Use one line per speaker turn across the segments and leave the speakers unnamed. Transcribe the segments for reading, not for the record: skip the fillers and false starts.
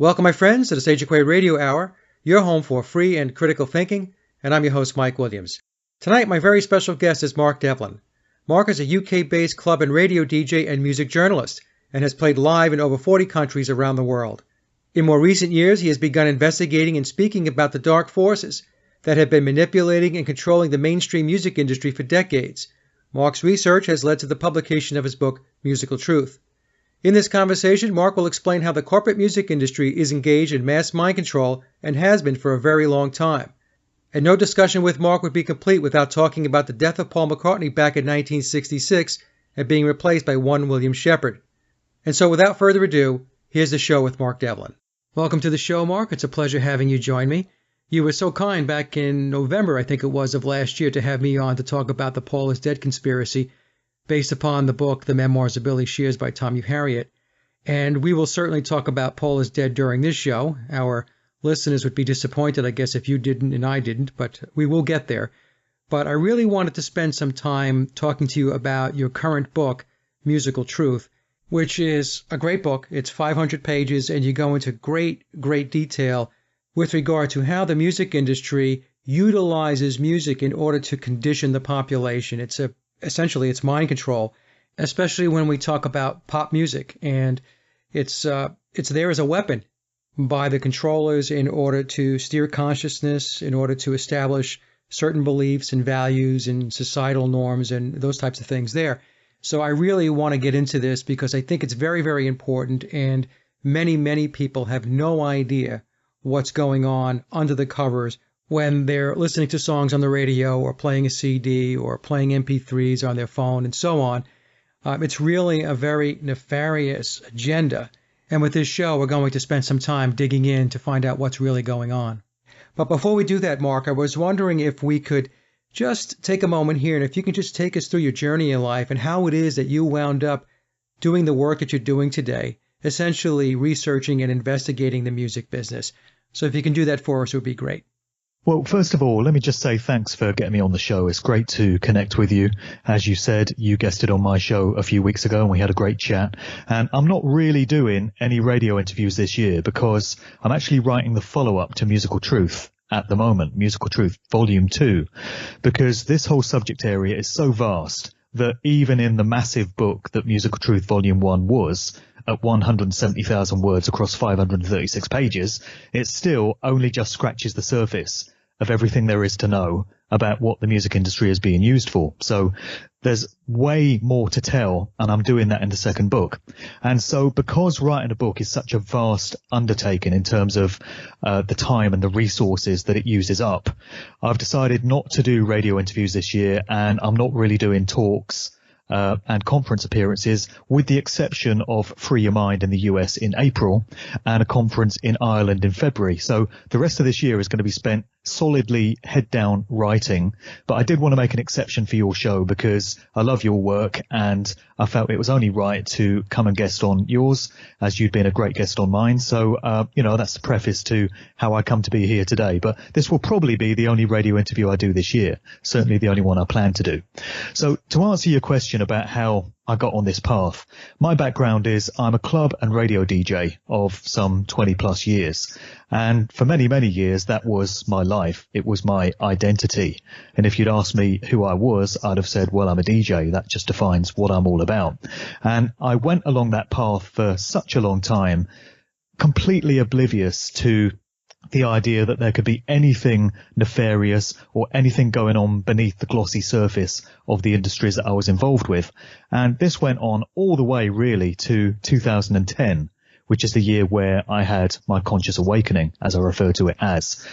Welcome, my friends, to the Sage of Quay Radio Hour, your home for free and critical thinking, and I'm your host, Mike Williams. Tonight, my very special guest is Mark Devlin. Mark is a UK-based club and radio DJ and music journalist, and has played live in over 40 countries around the world. In more recent years, he has begun investigating and speaking about the dark forces that have been manipulating and controlling the mainstream music industry for decades. Mark's research has led to the publication of his book, Musical Truth. In this conversation, Mark will explain how the corporate music industry is engaged in mass mind control and has been for a very long time. And no discussion with Mark would be complete without talking about the death of Paul McCartney back in 1966 and being replaced by one William Shepard. And so without further ado, here's the show with Mark Devlin. Welcome to the show, Mark. It's a pleasure having you join me. You were so kind back in November, I think it was, of last year to have me on to talk about the Paul is Dead conspiracy based upon the book The Memoirs of Billy Shears by Tommy Harriet. And we will certainly talk about Paul is Dead during this show. Our listeners would be disappointed, I guess, if you didn't and I didn't, but we will get there. But I really wanted to spend some time talking to you about your current book, Musical Truth, which is a great book. It's 500 pages, and you go into great detail with regard to how the music industry utilizes music in order to condition the population. Essentially, it's mind control, especially when we talk about pop music. And it's there as a weapon by the controllers in order to steer consciousness, in order to establish certain beliefs and values and societal norms and those types of things there. So I really want to get into this because I think it's very, very important, and many people have no idea what's going on under the covers when they're listening to songs on the radio or playing a CD or playing MP3s on their phone and so on. It's really a very nefarious agenda. And with this show, we're going to spend some time digging in to find out what's really going on. But before we do that, Mark, I was wondering if we could just take a moment here and if you can just take us through your journey in life and how it is that you wound up doing the work that you're doing today, essentially researching and investigating the music business. So if you can do that for us, it would be great.
Well, first of all, let me just say thanks for getting me on the show. It's great to connect with you. As you said, you guested on my show a few weeks ago and we had a great chat. And I'm not really doing any radio interviews this year because I'm actually writing the follow-up to Musical Truth at the moment, Musical Truth Volume 2, because this whole subject area is so vast that even in the massive book that Musical Truth Volume 1 was, at 170,000 words across 536 pages, it still only just scratches the surface of everything there is to know about what the music industry is being used for. So there's way more to tell, and I'm doing that in the second book. And so because writing a book is such a vast undertaking in terms of the time and the resources that it uses up, I've decided not to do radio interviews this year, and I'm not really doing talks and conference appearances, with the exception of Free Your Mind in the US in April and a conference in Ireland in February. So the rest of this year is going to be spent solidly head down writing. But I did want to make an exception for your show because I love your work and I felt it was only right to come and guest on yours as you'd been a great guest on mine. So, that's the preface to how I come to be here today. But this will probably be the only radio interview I do this year, certainly the only one I plan to do. So to answer your question about how I got on this path, my background is I'm a club and radio DJ of some 20 plus years. And for many years, that was my life. It was my identity. And if you'd asked me who I was, I'd have said, well, I'm a DJ. That just defines what I'm all about. And I went along that path for such a long time, completely oblivious to the idea that there could be anything nefarious or anything going on beneath the glossy surface of the industries that I was involved with. And this went on all the way really to 2010, which is the year where I had my conscious awakening, as I refer to it as.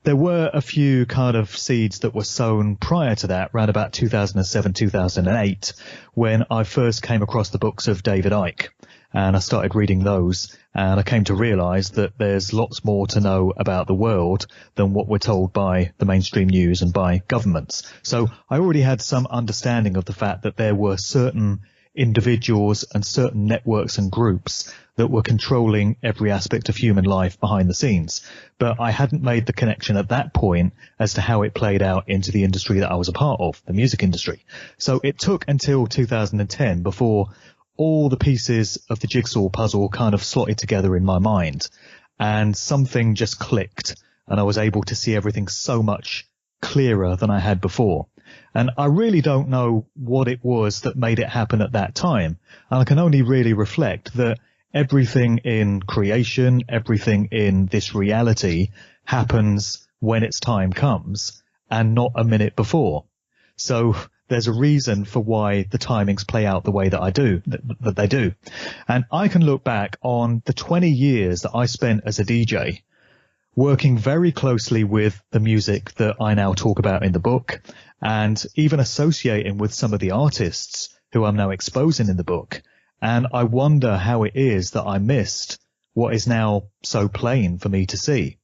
There were a few kind of seeds that were sown prior to that, around about 2007, 2008, when I first came across the books of David Icke. And I started reading those, and I came to realize that there's lots more to know about the world than what we're told by the mainstream news and by governments. So I already had some understanding of the fact that there were certain individuals and certain networks and groups that were controlling every aspect of human life behind the scenes. But I hadn't made the connection at that point as to how it played out into the industry that I was a part of, the music industry. So it took until 2010 before all the pieces of the jigsaw puzzle kind of slotted together in my mind. and something just clicked, and I was able to see everything so much clearer than I had before. And I really don't know what it was that made it happen at that time. And I can only really reflect that everything in creation, everything in this reality happens when its time comes and not a minute before. So there's a reason for why the timings play out the way that that they do. And I can look back on the 20 years that I spent as a DJ working very closely with the music that I now talk about in the book, and even associating with some of the artists who I'm now exposing in the book. And I wonder how it is that I missed what is now so plain for me to see.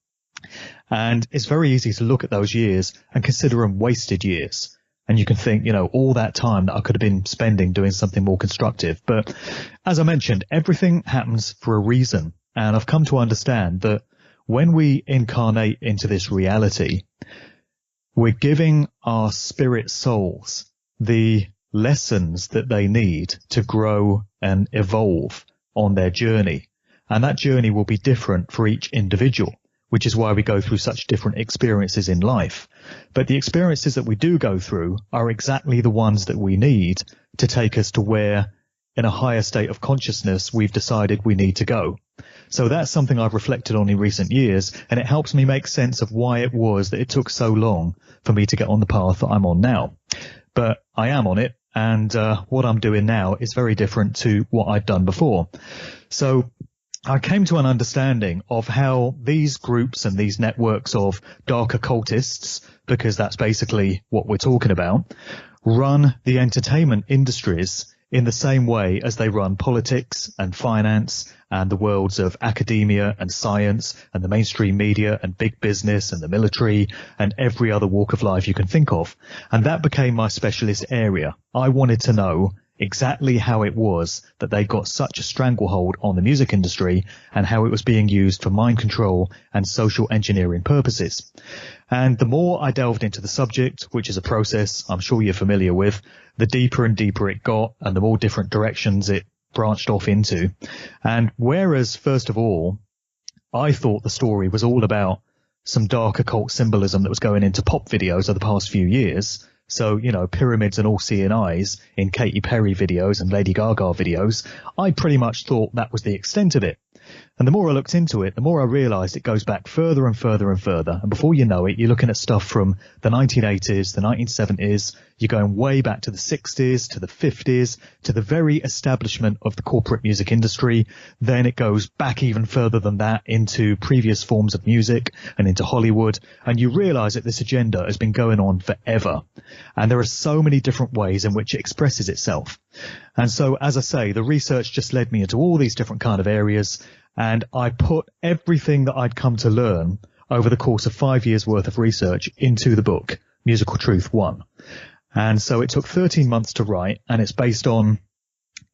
And it's very easy to look at those years and consider them wasted years. And you can think, all that time that I could have been spending doing something more constructive. But as I mentioned, everything happens for a reason. And I've come to understand that when we incarnate into this reality, we're giving our spirit souls the lessons that they need to grow and evolve on their journey. And that journey will be different for each individual, which is why we go through such different experiences in life. But the experiences that we do go through are exactly the ones that we need to take us to where, in a higher state of consciousness, we've decided we need to go. So that's something I've reflected on in recent years, and it helps me make sense of why it was that it took so long for me to get on the path that I'm on now. But I am on it, and what I'm doing now is very different to what I'd done before. So I came to an understanding of how these groups and these networks of dark occultists, because that's basically what we're talking about, run the entertainment industries in the same way as they run politics and finance and the worlds of academia and science and the mainstream media and big business and the military and every other walk of life you can think of. And that became my specialist area. I wanted to know exactly how it was that they got such a stranglehold on the music industry and how it was being used for mind control and social engineering purposes. And the more I delved into the subject, which is a process I'm sure you're familiar with, the deeper and deeper it got and the more different directions it branched off into. And whereas, first of all, I thought the story was all about some dark occult symbolism that was going into pop videos of the past few years, so, pyramids and all seeing eyes in Katy Perry videos and Lady Gaga videos, I pretty much thought that was the extent of it. And the more I looked into it, the more I realized it goes back further and further and further. And before you know it, you're looking at stuff from the 1980s, the 1970s, you're going way back to the 60s, to the 50s, to the very establishment of the corporate music industry. Then it goes back even further than that into previous forms of music and into Hollywood. And you realize that this agenda has been going on forever. And there are so many different ways in which it expresses itself. And so, as I say, the research just led me into all these different kind of areas. And I put everything that I'd come to learn over the course of 5 years worth of research into the book, Musical Truth 1. And so it took 13 months to write, and it's based on,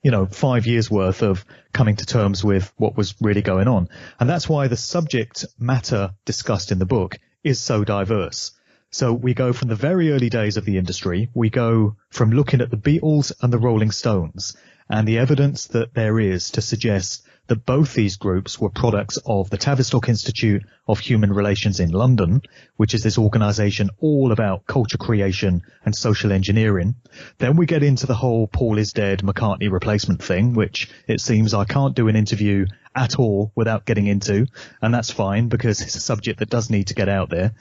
5 years worth of coming to terms with what was really going on. And that's why the subject matter discussed in the book is so diverse. So we go from the very early days of the industry, we go from looking at the Beatles and the Rolling Stones and the evidence that there is to suggest that both these groups were products of the Tavistock Institute of Human Relations in London, which is this organisation all about culture creation and social engineering. Then we get into the whole Paul is dead, McCartney replacement thing, which it seems I can't do an interview at all without getting into, and that's fine because it's a subject that does need to get out there.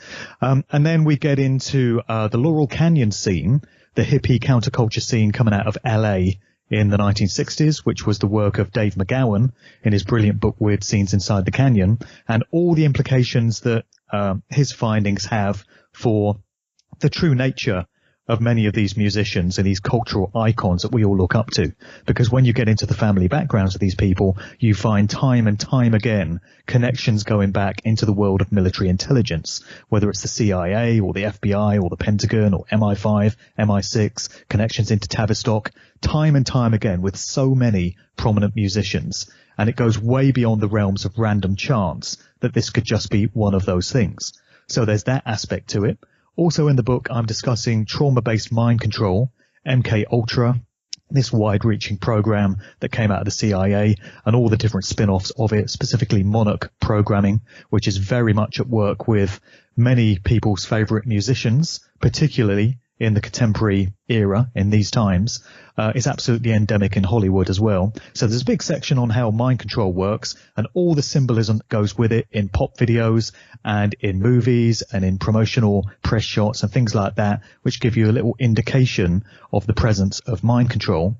And then we get into the Laurel Canyon scene, the hippie counterculture scene coming out of LA in the 1960s, which was the work of Dave McGowan in his brilliant book Weird Scenes Inside the Canyon, and all the implications that his findings have for the true nature of many of these musicians and these cultural icons that we all look up to. Because when you get into the family backgrounds of these people, you find time and time again connections going back into the world of military intelligence, whether it's the CIA or the FBI or the Pentagon or MI5, MI6, connections into Tavistock, time and time again with so many prominent musicians. And it goes way beyond the realms of random chance that this could just be one of those things. So there's that aspect to it. Also in the book, I'm discussing trauma-based mind control, MK Ultra, this wide-reaching program that came out of the CIA and all the different spin-offs of it, specifically Monarch programming, which is very much at work with many people's favorite musicians, particularly in the contemporary era in these times, is absolutely endemic in Hollywood as well. So there's a big section on how mind control works and all the symbolism that goes with it in pop videos and in movies and in promotional press shots and things like that, which give you a little indication of the presence of mind control.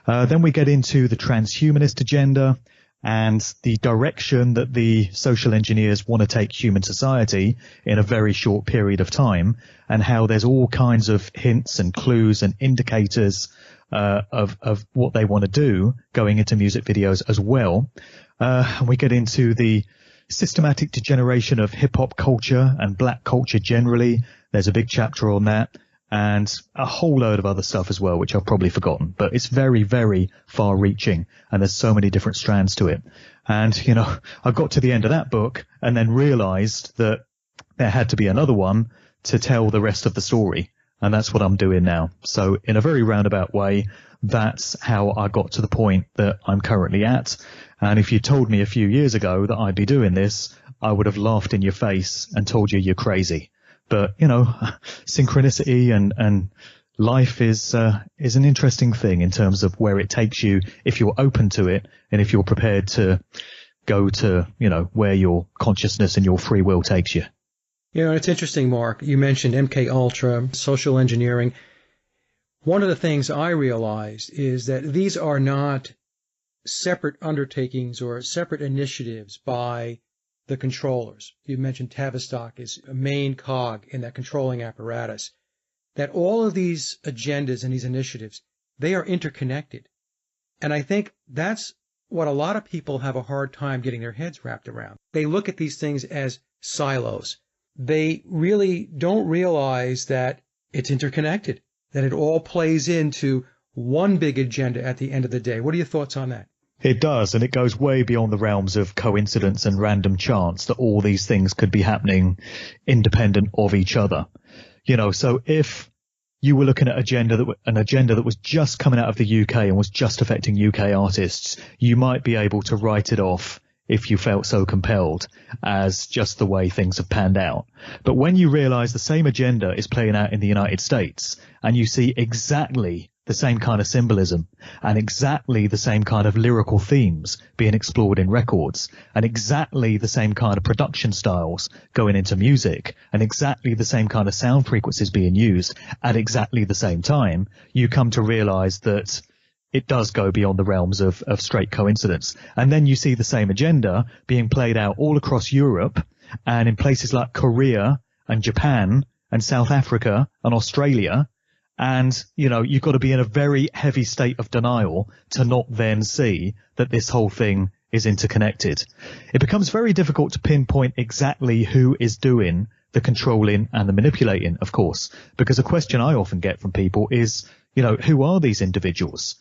Then we get into the transhumanist agenda and the direction that the social engineers want to take human society in a very short period of time, and how there's all kinds of hints and clues and indicators of what they want to do going into music videos as well. And we get into the systematic degeneration of hip-hop culture and black culture generally. There's a big chapter on that, and a whole load of other stuff as well, which I've probably forgotten. But it's very, very far-reaching, and there's so many different strands to it. And, you know, I got to the end of that book and then realized that there had to be another one to tell the rest of the story. And that's what I'm doing now. So in a very roundabout way, that's how I got to the point that I'm currently at. And if you told me a few years ago that I'd be doing this, I would have laughed in your face and told you you're crazy. But, you know, synchronicity and life is an interesting thing in terms of where it takes you if you're open to it and if you're prepared to go to, you know, where your consciousness and your free will takes you.
You know, it's interesting, Mark. You mentioned MK Ultra, social engineering. One of the things I realized is that these are not separate undertakings or separate initiatives by the controllers. You mentioned Tavistock is a main cog in that controlling apparatus. That all of these agendas and these initiatives, they are interconnected. And I think that's what a lot of people have a hard time getting their heads wrapped around. They look at these things as silos. They really don't realize that it's interconnected, that it all plays into one big agenda at the end of the day. What are your thoughts on that?
It does, and it goes way beyond the realms of coincidence and random chance that all these things could be happening independent of each other. You know, so if you were looking at an agenda that was just coming out of the UK and was just affecting UK artists, you might be able to write it off if you felt so compelled as just the way things have panned out. But when you realize the same agenda is playing out in the United States and you see exactly the same kind of symbolism and exactly the same kind of lyrical themes being explored in records and exactly the same kind of production styles going into music and exactly the same kind of sound frequencies being used at exactly the same time, you come to realize that it does go beyond the realms of straight coincidence. And then you see the same agenda being played out all across Europe and in places like Korea and Japan and South Africa and Australia. And, you know, you've got to be in a very heavy state of denial to not then see that this whole thing is interconnected. It becomes very difficult to pinpoint exactly who is doing the controlling and the manipulating, of course, because a question I often get from people is, you know, who are these individuals?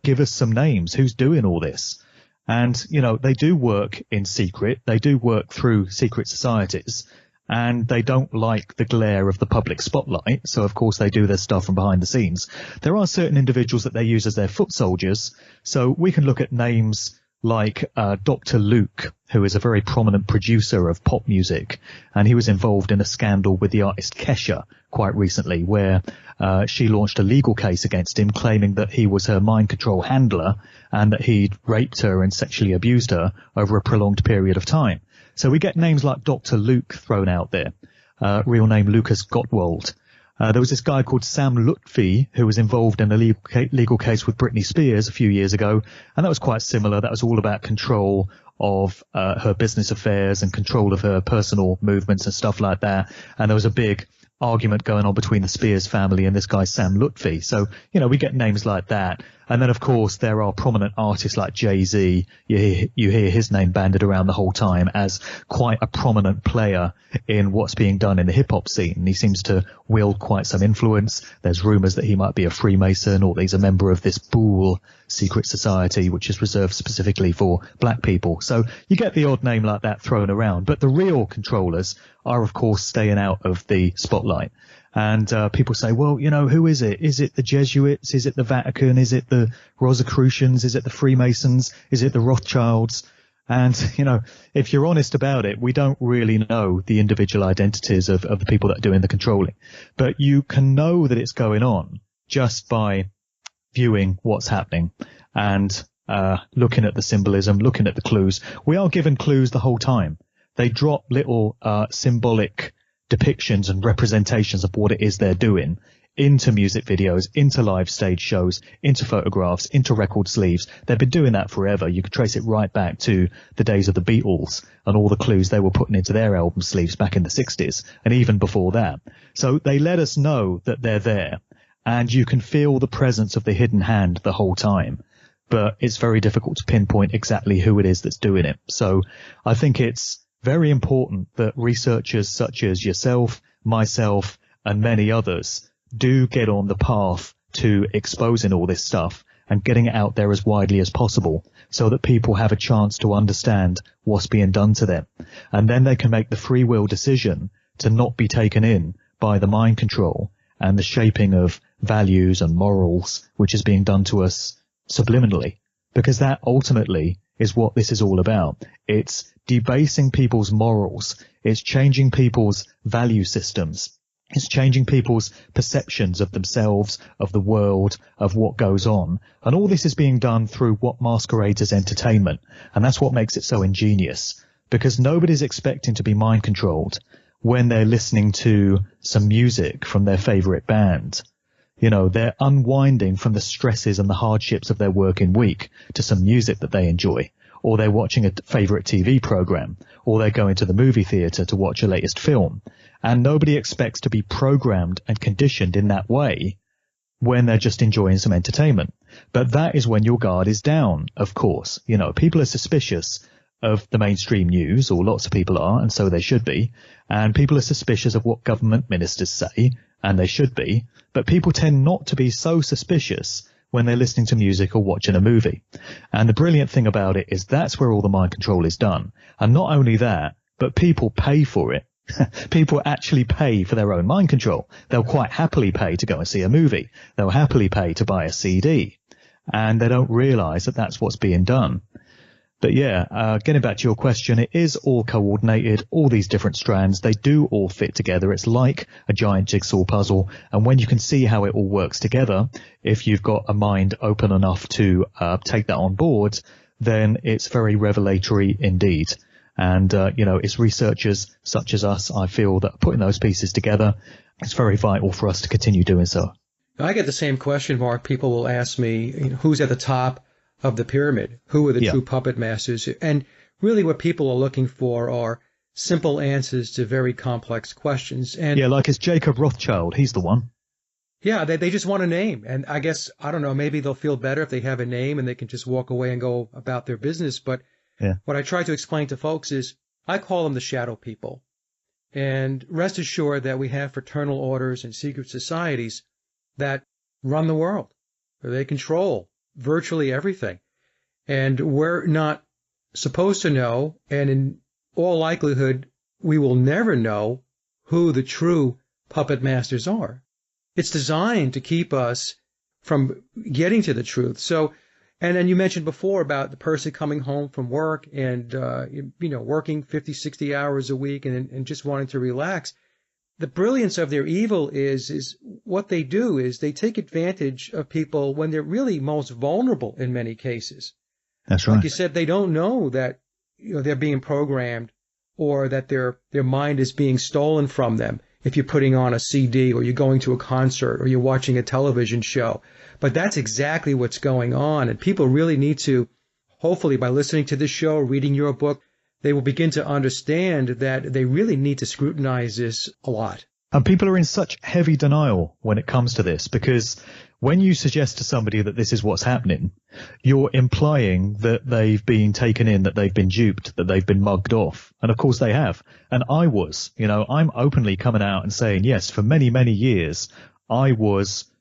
Give us some names. Who's doing all this? And, you know, they do work in secret. They do work through secret societies. And they don't like the glare of the public spotlight. So, of course, they do their stuff from behind the scenes. There are certain individuals that they use as their foot soldiers. So we can look at names like Dr. Luke, who is a very prominent producer of pop music. And he was involved in a scandal with the artist Kesha quite recently, where she launched a legal case against him, claiming that he was her mind control handler and that he'd raped her and sexually abused her over a prolonged period of time. So we get names like Dr. Luke thrown out there, real name Lucas Gottwald. There was this guy called Sam Lutfi who was involved in a legal case with Britney Spears a few years ago, and that was quite similar. That was all about control of her business affairs and control of her personal movements and stuff like that. And there was a big argument going on between the Spears family and this guy Sam Lutfi. So, you know, we get names like that. And then, of course, there are prominent artists like Jay-Z. You hear his name banded around the whole time as quite a prominent player in what's being done in the hip-hop scene. He seems to wield quite some influence. There's rumors that he might be a Freemason or that he's a member of this Boole secret society, which is reserved specifically for black people. So you get the odd name like that thrown around. But the real controllers are, of course, staying out of the spotlight. And people say, well, who is it? Is it the Jesuits? Is it the Vatican? Is it the Rosicrucians? Is it the Freemasons? Is it the Rothschilds? And, if you're honest about it, we don't really know the individual identities of the people that are doing the controlling. But you can know that it's going on just by viewing what's happening and looking at the symbolism, looking at the clues. We are given clues the whole time. They drop little symbolic depictions and representations of what it is they're doing into music videos, into live stage shows, into photographs, into record sleeves. They've been doing that forever. You could trace it right back to the days of the Beatles and all the clues they were putting into their album sleeves back in the 60s and even before that. So they let us know that they're there, and you can feel the presence of the hidden hand the whole time. But it's very difficult to pinpoint exactly who it is that's doing it. So I think it's very important that researchers such as yourself, myself, and many others do get on the path to exposing all this stuff and getting it out there as widely as possible so that people have a chance to understand what's being done to them. And then they can make the free will decision to not be taken in by the mind control and the shaping of values and morals, which is being done to us subliminally, because that ultimately is what this is all about. It's debasing people's morals. It's changing people's value systems. It's changing people's perceptions of themselves, of the world, of what goes on. And all this is being done through what masquerades as entertainment. And that's what makes it so ingenious, because nobody's expecting to be mind controlled when they're listening to some music from their favorite band. They're unwinding from the stresses and the hardships of their working week to some music that they enjoy. Or they're watching a favorite TV program, or they're going to the movie theater to watch a latest film. And nobody expects to be programmed and conditioned in that way when they're just enjoying some entertainment. But that is when your guard is down, of course. People are suspicious of the mainstream news, or lots of people are, and so they should be. And people are suspicious of what government ministers say, and they should be. But people tend not to be so suspicious when they're listening to music or watching a movie. And the brilliant thing about it is that's where all the mind control is done. And not only that, but people pay for it. People actually pay for their own mind control. They'll quite happily pay to go and see a movie. They'll happily pay to buy a CD. And they don't realize that that's what's being done. But yeah, getting back to your question, it is all coordinated, all these different strands. They do all fit together. It's like a giant jigsaw puzzle. And when you can see how it all works together, if you've got a mind open enough to take that on board, then it's very revelatory indeed. And, it's researchers such as us, I feel, that are putting those pieces together. It's very vital for us to continue doing so.
I get the same question, Mark. People will ask me, who's at the top of the pyramid? Who are the true puppet masters? And really what people are looking for are simple answers to very complex questions. And
like it's Jacob Rothschild. He's the one.
Yeah, they just want a name. And I guess, I don't know, maybe they'll feel better if they have a name and they can just walk away and go about their business. But what I try to explain to folks is I call them the shadow people. And rest assured that we have fraternal orders and secret societies that run the world, or they control virtually everything. And we're not supposed to know, and in all likelihood, we will never know who the true puppet masters are. It's designed to keep us from getting to the truth. So, and then you mentioned before about the person coming home from work and, working 50, 60 hours a week and just wanting to relax. The brilliance of their evil is what they do is they take advantage of people when they're really most vulnerable in many cases.
That's right.
Like you said, they don't know that they're being programmed or that their mind is being stolen from them if you're putting on a CD or you're going to a concert or you're watching a television show. But that's exactly what's going on. And people really need to, hopefully by listening to this show, reading your book, they will begin to understand that they really need to scrutinize this a lot.
And people are in such heavy denial when it comes to this, because when you suggest to somebody that this is what's happening, you're implying that they've been taken in, that they've been duped, that they've been mugged off. And of course they have. And I was, I'm openly coming out and saying, yes, for many, many years, I was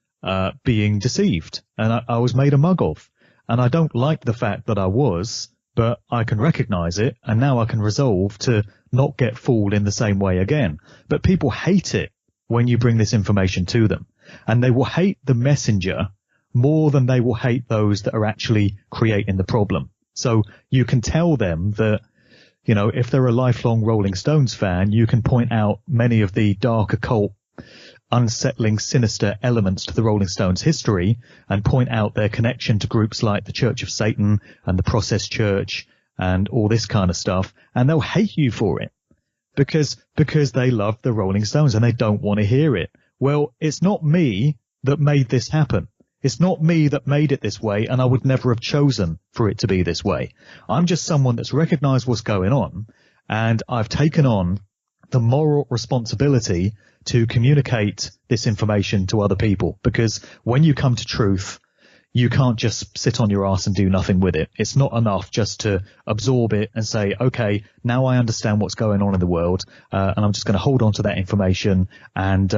being deceived and I was made a mug of. And I don't like the fact that I was, but I can recognize it, and now I can resolve to not get fooled in the same way again. But people hate it when you bring this information to them. And they will hate the messenger more than they will hate those that are actually creating the problem. So you can tell them that, you know, if they're a lifelong Rolling Stones fan, you can point out many of the dark, occult, unsettling, sinister elements to the Rolling Stones history and point out their connection to groups like the Church of Satan and the Process Church and all this kind of stuff. And they'll hate you for it because they love the Rolling Stones and they don't want to hear it. Well, it's not me that made this happen. It's not me that made it this way, and I would never have chosen for it to be this way. I'm just someone that's recognized what's going on, and I've taken on the moral responsibility to communicate this information to other people, because when you come to truth, you can't just sit on your ass and do nothing with it. It's not enough just to absorb it and say, okay, now I understand what's going on in the world, and I'm just going to hold on to that information and,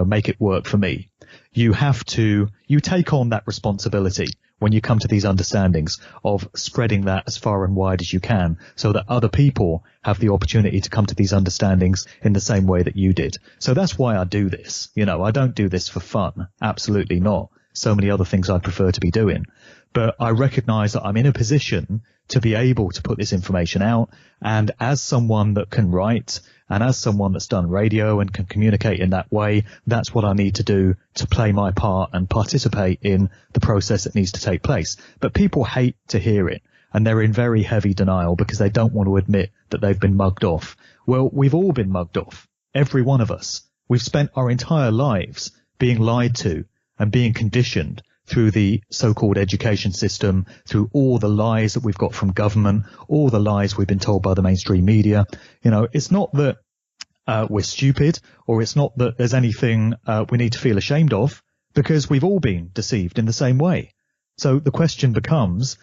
make it work for me. You take on that responsibility when you come to these understandings of spreading that as far and wide as you can so that other people have the opportunity to come to these understandings in the same way that you did. So that's why I do this. You know, I don't do this for fun. Absolutely not. So many other things I prefer to be doing. But I recognize that I'm in a position to be able to put this information out. And as someone that can write and as someone that's done radio and can communicate in that way, that's what I need to do to play my part and participate in the process that needs to take place. But people hate to hear it, and they're in very heavy denial because they don't want to admit that they've been mugged off. Well, we've all been mugged off. Every one of us. We've spent our entire lives being lied to and being conditioned through the so-called education system, through all the lies that we've got from government, all the lies we've been told by the mainstream media. You know, it's not that we're stupid, or it's not that there's anything we need to feel ashamed of, because we've all been deceived in the same way. So the question becomes,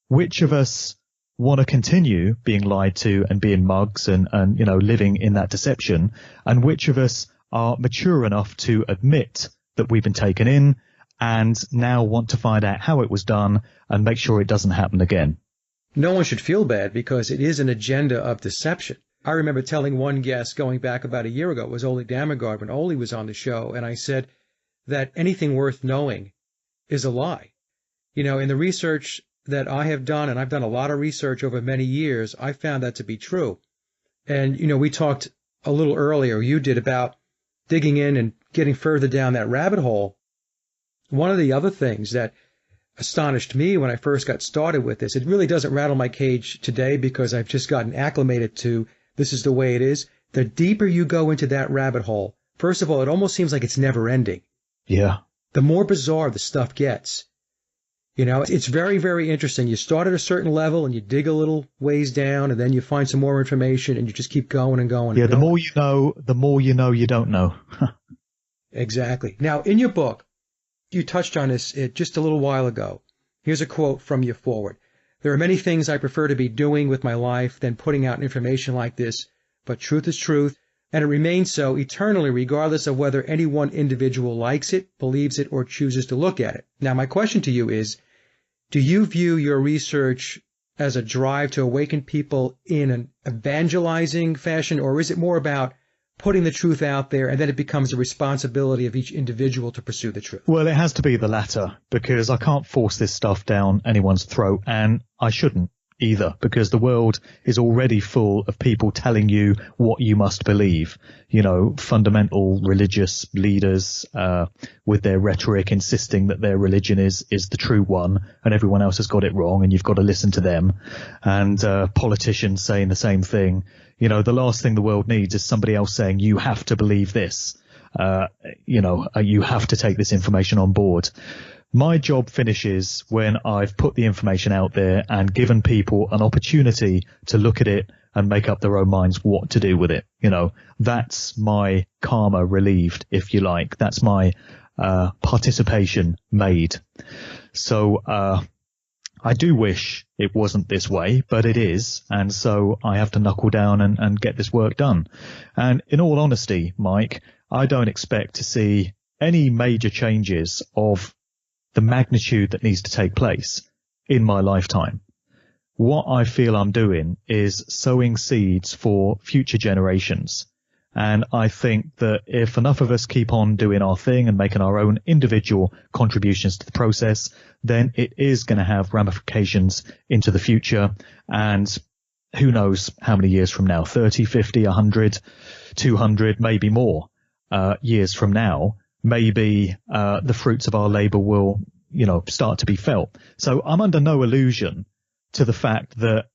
which of us want to continue being lied to and being mugs and living in that deception, and which of us are mature enough to admit that we've been taken in and now want to find out how it was done and make sure it doesn't happen again.
No one should feel bad because it is an agenda of deception. I remember telling one guest going back about a year ago, it was Ole Damagard when Ole was on the show, and I said that anything worth knowing is a lie. You know, in the research that I have done, and I've done a lot of research over many years, I found that to be true. And, you know, we talked a little earlier, you did, about digging in and getting further down that rabbit hole. One of the other things that astonished me when I first got started with this, it really doesn't rattle my cage today because I've just gotten acclimated to this is the way it is. The deeper you go into that rabbit hole, first of all, it almost seems like it's never ending.
Yeah.
The more bizarre the stuff gets. You know, it's very, very interesting. You start at a certain level and you dig a little ways down and then you find some more information and you just keep going and going.
Yeah,
and
the
going.
more you know you don't know.
Exactly. Now, in your book, you touched on this just a little while ago. Here's a quote from you forward. There are many things I prefer to be doing with my life than putting out information like this, but truth is truth, and it remains so eternally regardless of whether any one individual likes it, believes it, or chooses to look at it. Now, my question to you is, do you view your research as a drive to awaken people in an evangelizing fashion, or is it more about putting the truth out there and then it becomes the responsibility of each individual to pursue the truth?
Well, it has to be the latter, because I can't force this stuff down anyone's throat, and I shouldn't either, because the world is already full of people telling you what you must believe. You know, fundamental religious leaders with their rhetoric insisting that their religion is the true one and everyone else has got it wrong and you've got to listen to them. And politicians saying the same thing. You know, the last thing the world needs is somebody else saying you have to believe this. You have to take this information on board. My job finishes when I've put the information out there and given people an opportunity to look at it and make up their own minds what to do with it. You know, that's my karma relieved, if you like. That's my participation made. So I do wish it wasn't this way, but it is. And so I have to knuckle down and get this work done. And in all honesty, Mike, I don't expect to see any major changes of the magnitude that needs to take place in my lifetime. What I feel I'm doing is sowing seeds for future generations And I think that if enough of us keep on doing our thing and making our own individual contributions to the process, then it is going to have ramifications into the future. And who knows how many years from now, 30, 50, 100, 200, maybe more years from now, maybe the fruits of our labor will, start to be felt. So I'm under no illusion to the fact that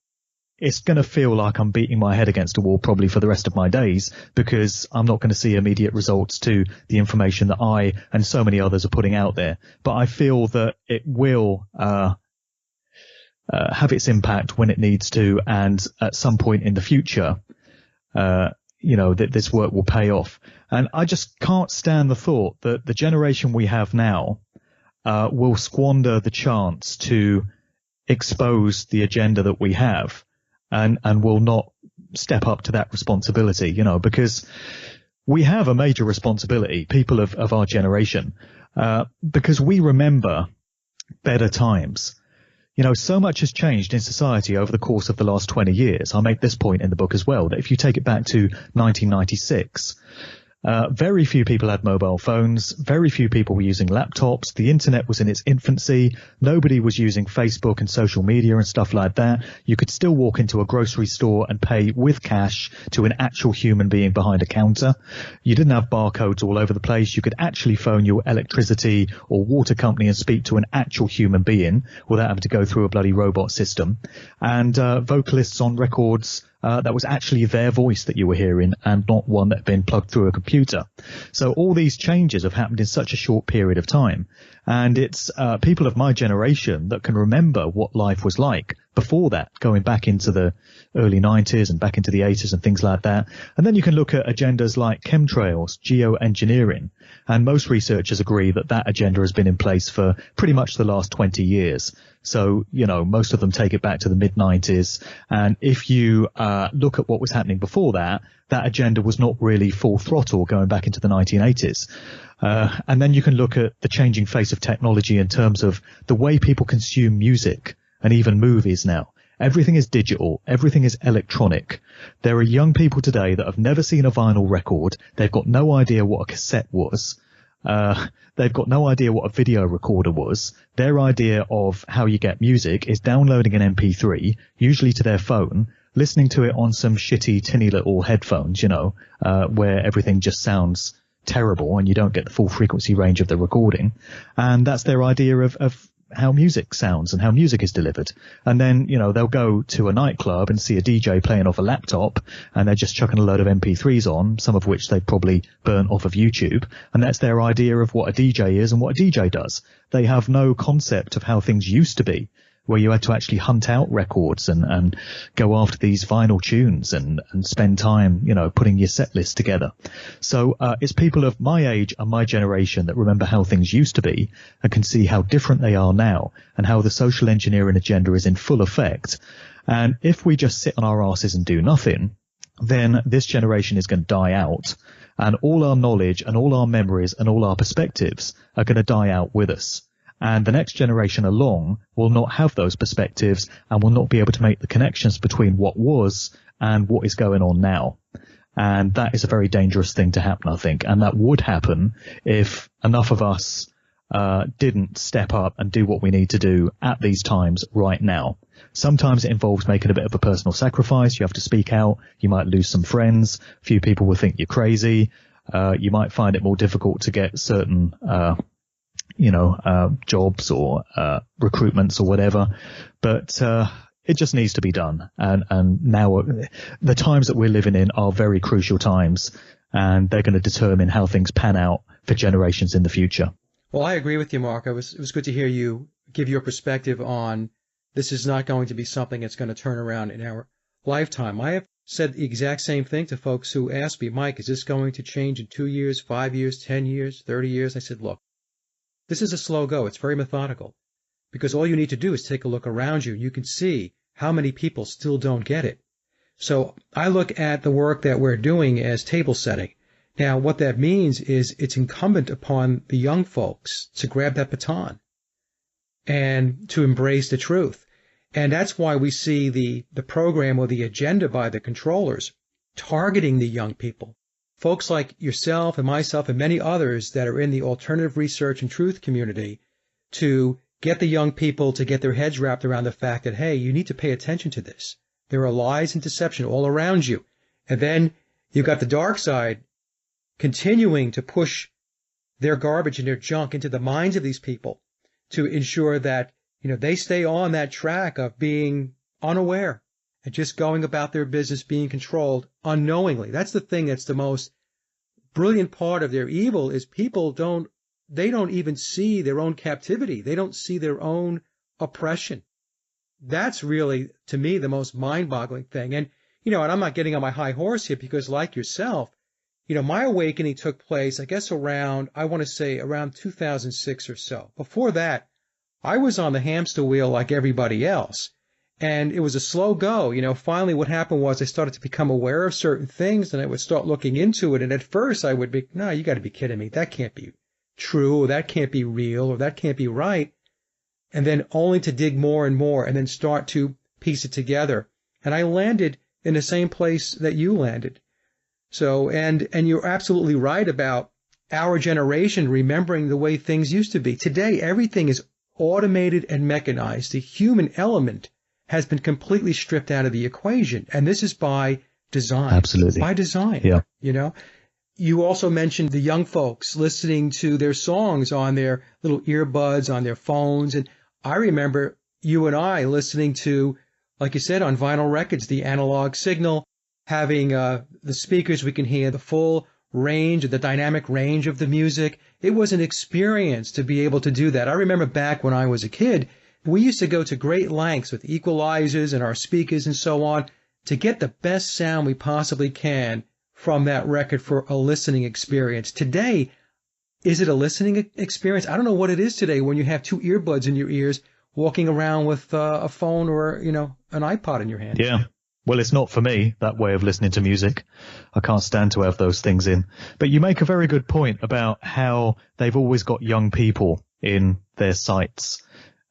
it's going to feel like I'm beating my head against a wall probably for the rest of my days, because I'm not going to see immediate results to the information that I and so many others are putting out there. But I feel that it will have its impact when it needs to, and at some point in the future, that this work will pay off. And I just can't stand the thought that the generation we have now will squander the chance to expose the agenda that we have, and will not step up to that responsibility, because we have a major responsibility, people of our generation, because we remember better times. So much has changed in society over the course of the last 20 years. I make this point in the book as well, that if you take it back to 1996, very few people had mobile phones. Very few people were using laptops. The internet was in its infancy. Nobody was using Facebook and social media and stuff like that. You could still walk into a grocery store and pay with cash to an actual human being behind a counter. You didn't have barcodes all over the place. You could actually phone your electricity or water company and speak to an actual human being without having to go through a bloody robot system. And vocalists on records, that was actually their voice that you were hearing and not one that had been plugged through a computer. So all these changes have happened in such a short period of time. And it's people of my generation that can remember what life was like before that, going back into the early 90s and back into the 80s and things like that. And then you can look at agendas like chemtrails, geoengineering. And most researchers agree that that agenda has been in place for pretty much the last 20 years. So, most of them take it back to the mid-90s. And if you look at what was happening before that, that agenda was not really full throttle going back into the 1980s. And then you can look at the changing face of technology in terms of the way people consume music and even movies now. Everything is digital. Everything is electronic. There are young people today that have never seen a vinyl record. They've got no idea what a cassette was. They've got no idea what a video recorder was. Their idea of how you get music is downloading an MP3, usually to their phone, listening to it on some shitty, tinny little headphones, where everything just sounds terrible and you don't get the full frequency range of the recording. And that's their idea of how music sounds and how music is delivered. And then, they'll go to a nightclub and see a DJ playing off a laptop and they're just chucking a load of MP3s on, some of which they probably burnt off of YouTube. And that's their idea of what a DJ is and what a DJ does. They have no concept of how things used to be, where you had to actually hunt out records and go after these vinyl tunes and spend time, putting your set list together. So it's people of my age and my generation that remember how things used to be and can see how different they are now and how the social engineering agenda is in full effect. And if we just sit on our asses and do nothing, then this generation is going to die out, and all our knowledge and all our memories and all our perspectives are going to die out with us. And the next generation along will not have those perspectives and will not be able to make the connections between what was and what is going on now. And that is a very dangerous thing to happen, I think. And that would happen if enough of us didn't step up and do what we need to do at these times right now. Sometimes it involves making a bit of a personal sacrifice. You have to speak out. You might lose some friends. A few people will think you're crazy. You might find it more difficult to get certain jobs or recruitments or whatever, but it just needs to be done. And now the times that we're living in are very crucial times, and they're going to determine how things pan out for generations in the future.
Well, I agree with you, Mark. It was good to hear you give your perspective on this is not going to be something that's going to turn around in our lifetime. I have said the exact same thing to folks who ask me, Mike, is this going to change in 2 years, 5 years, 10 years, 30 years? I said, look, this is a slow go. It's very methodical, because all you need to do is take a look around you. You can see how many people still don't get it. So I look at the work that we're doing as table setting. Now, what that means is it's incumbent upon the young folks to grab that baton and to embrace the truth. And that's why we see the program or the agenda by the controllers targeting the young people folks like yourself and myself and many others that are in the alternative research and truth community to get the young people to get their heads wrapped around the fact that, hey, you need to pay attention to this. There are lies and deception all around you. And then you've got the dark side continuing to push their garbage and their junk into the minds of these people to ensure that, they stay on that track of being unaware and just going about their business being controlled unknowingly. That's the thing that's the most brilliant part of their evil is people don't even see their own captivity. They don't see their own oppression. That's really, to me, the most mind-boggling thing. And, and I'm not getting on my high horse here because like yourself, my awakening took place, I guess around 2006 or so. Before that, I was on the hamster wheel like everybody else. And it was a slow go. Finally what happened was I started to become aware of certain things and I would start looking into it. And at first I would be, no, you got to be kidding me. That can't be true, or that can't be real, or that can't be right. And then only to dig more and more and then start to piece it together. And I landed in the same place that you landed. So, and you're absolutely right about our generation remembering the way things used to be. Today, everything is automated and mechanized. The human element has been completely stripped out of the equation. And this is by design.
Absolutely.
By design.
Yeah.
You also mentioned the young folks listening to their songs on their little earbuds, on their phones. And I remember you and I listening to, like you said, on vinyl records, the analog signal, having the speakers, we can hear the full range, the dynamic range of the music. It was an experience to be able to do that. I remember back when I was a kid, we used to go to great lengths with equalizers and our speakers and so on to get the best sound we possibly can from that record for a listening experience. Today, is it a listening experience? I don't know what it is today when you have two earbuds in your ears walking around with a phone or, an iPod in your hand.
Yeah. Well, it's not for me, that way of listening to music. I can't stand to have those things in. But you make a very good point about how they've always got young people in their sights.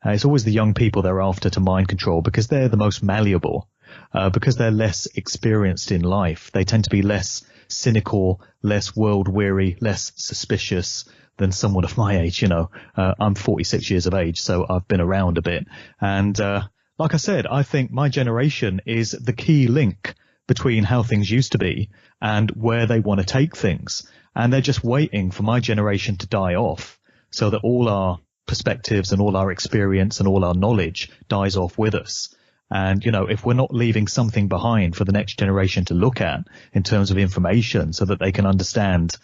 It's always the young people they're after to mind control because they're the most malleable, because they're less experienced in life. They tend to be less cynical, less world weary, less suspicious than someone of my age. I'm 46 years of age, so I've been around a bit. And like I said, I think my generation is the key link between how things used to be and where they want to take things. And they're just waiting for my generation to die off so that all our perspectives and all our experience and all our knowledge dies off with us. And, if we're not leaving something behind for the next generation to look at in terms of information so that they can understand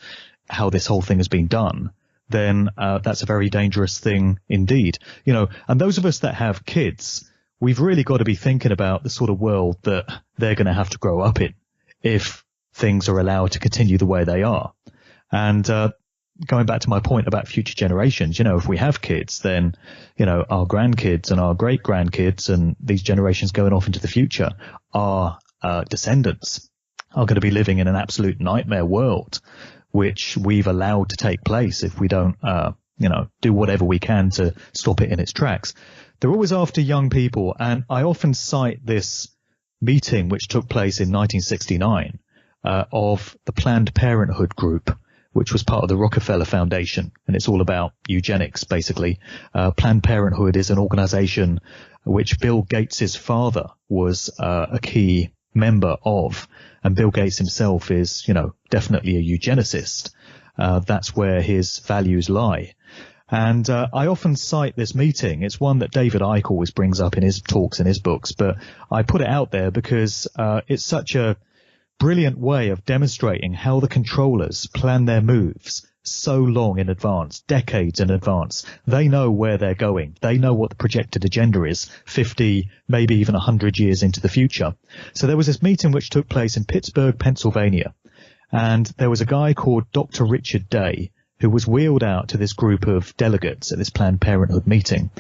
how this whole thing has been done, then that's a very dangerous thing indeed. And those of us that have kids, we've really got to be thinking about the sort of world that they're going to have to grow up in if things are allowed to continue the way they are. And going back to my point about future generations, if we have kids, then, our grandkids and our great grandkids and these generations going off into the future, our descendants are going to be living in an absolute nightmare world, which we've allowed to take place if we don't, do whatever we can to stop it in its tracks. They're always after young people. And I often cite this meeting which took place in 1969 of the Planned Parenthood group, which was part of the Rockefeller Foundation. And it's all about eugenics, basically. Planned Parenthood is an organization which Bill Gates's father was a key member of. And Bill Gates himself is, definitely a eugenicist. That's where his values lie. And I often cite this meeting. It's one that David Icke always brings up in his talks and his books, but I put it out there because it's such a brilliant way of demonstrating how the controllers plan their moves so long in advance, decades in advance. They know where they're going. They know what the projected agenda is 50, maybe even 100 years into the future. So there was this meeting which took place in Pittsburgh, Pennsylvania, and there was a guy called Dr. Richard Day who was wheeled out to this group of delegates at this Planned Parenthood meeting.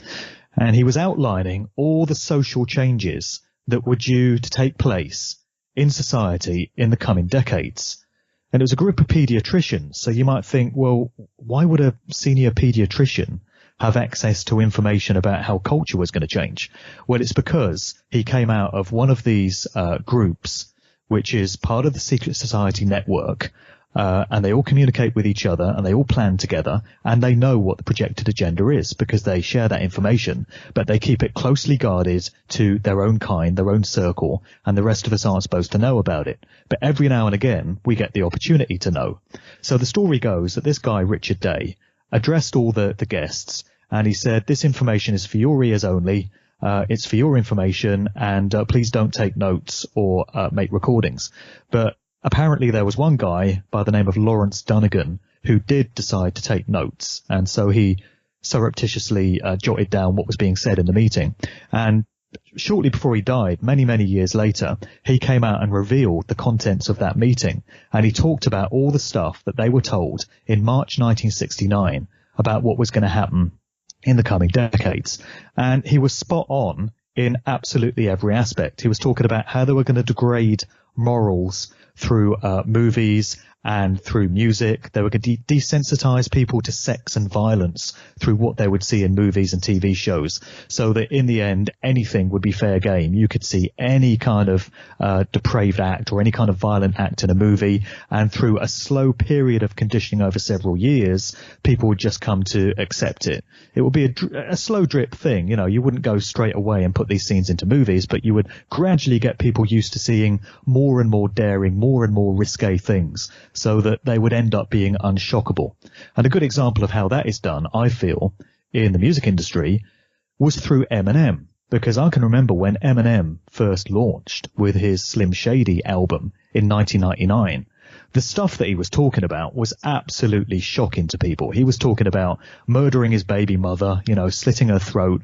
And he was outlining all the social changes that were due to take place in society in the coming decades. And it was a group of pediatricians. So you might think, well, why would a senior pediatrician have access to information about how culture was going to change? Well, it's because he came out of one of these groups, which is part of the secret society network, and they all communicate with each other, and they all plan together, and they know what the projected agenda is because they share that information, but they keep it closely guarded to their own kind, their own circle, and the rest of us aren't supposed to know about it. But every now and again, we get the opportunity to know. So the story goes that this guy, Richard Day, addressed all the guests, and he said, this information is for your ears only. It's for your information, and please don't take notes or make recordings. But apparently there was one guy by the name of Lawrence Dunnigan who did decide to take notes, and so he surreptitiously jotted down what was being said in the meeting. And shortly before he died, many, many years later, he came out and revealed the contents of that meeting, and he talked about all the stuff that they were told in March 1969 about what was going to happen in the coming decades. And he was spot on in absolutely every aspect. He was talking about how they were going to degrade morals through movies and through music. They were going to desensitize people to sex and violence through what they would see in movies and TV shows, so that in the end, anything would be fair game. You could see any kind of depraved act or any kind of violent act in a movie, and through a slow period of conditioning over several years, people would just come to accept it. It would be a slow drip thing. You know, you wouldn't go straight away and put these scenes into movies, but you would gradually get people used to seeing more and more daring, more and more risque things, so that they would end up being unshockable. And a good example of how that is done, I feel, in the music industry was through Eminem. Because I can remember when Eminem first launched with his Slim Shady album in 1999, the stuff that he was talking about was absolutely shocking to people. He was talking about murdering his baby mother, you know, slitting her throat,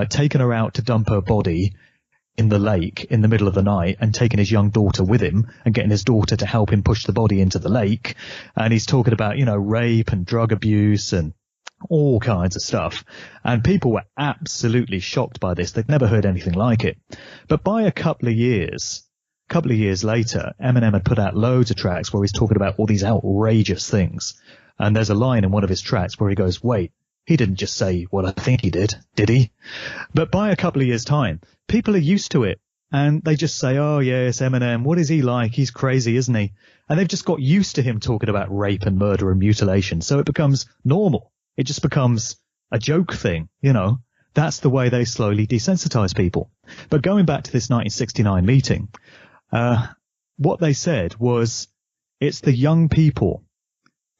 taking her out to dump her body in the lake in the middle of the night, and taking his young daughter with him and getting his daughter to help him push the body into the lake. And he's talking about, you know, rape and drug abuse and all kinds of stuff. And people were absolutely shocked by this. They'd never heard anything like it. But by a couple of years later, Eminem had put out loads of tracks where he's talking about all these outrageous things. And there's a line in one of his tracks where he goes, wait, he didn't just say what I think he did he? But by a couple of years' time, people are used to it, and they just say, oh, yes, Eminem, what is he like? He's crazy, isn't he? And they've just got used to him talking about rape and murder and mutilation, so it becomes normal. It just becomes a joke thing, you know. That's the way they slowly desensitize people. But going back to this 1969 meeting, what they said was, it's the young people,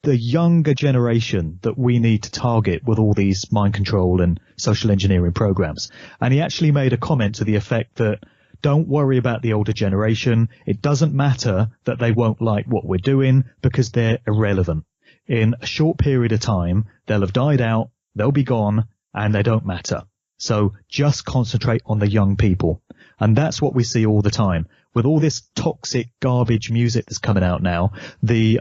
the younger generation that we need to target with all these mind control and social engineering programs. And he actually made a comment to the effect that, don't worry about the older generation. It doesn't matter that they won't like what we're doing because they're irrelevant. In a short period of time, they'll have died out, they'll be gone, and they don't matter. So just concentrate on the young people. And that's what we see all the time. With all this toxic garbage music that's coming out now, the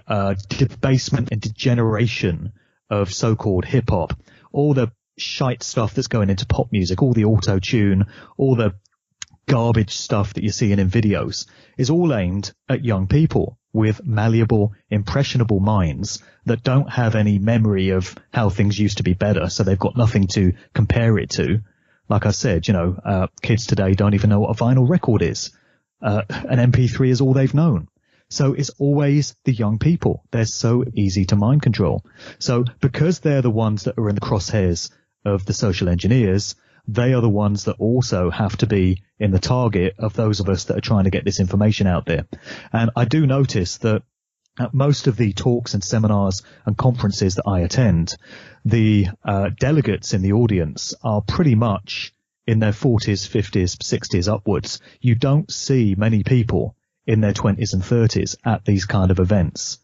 debasement and degeneration of so-called hip-hop, all the shite stuff that's going into pop music, all the auto-tune, all the garbage stuff that you're seeing in videos, is all aimed at young people with malleable, impressionable minds that don't have any memory of how things used to be better, so they've got nothing to compare it to. Like I said, you know, kids today don't even know what a vinyl record is. An MP3 is all they've known. So it's always the young people. They're so easy to mind control. So because they're the ones that are in the crosshairs of the social engineers, they are the ones that also have to be in the target of those of us that are trying to get this information out there. And I do notice that at most of the talks and seminars and conferences that I attend, the delegates in the audience are pretty much in their 40s, 50s, 60s upwards. You don't see many people in their 20s and 30s at these kind of events.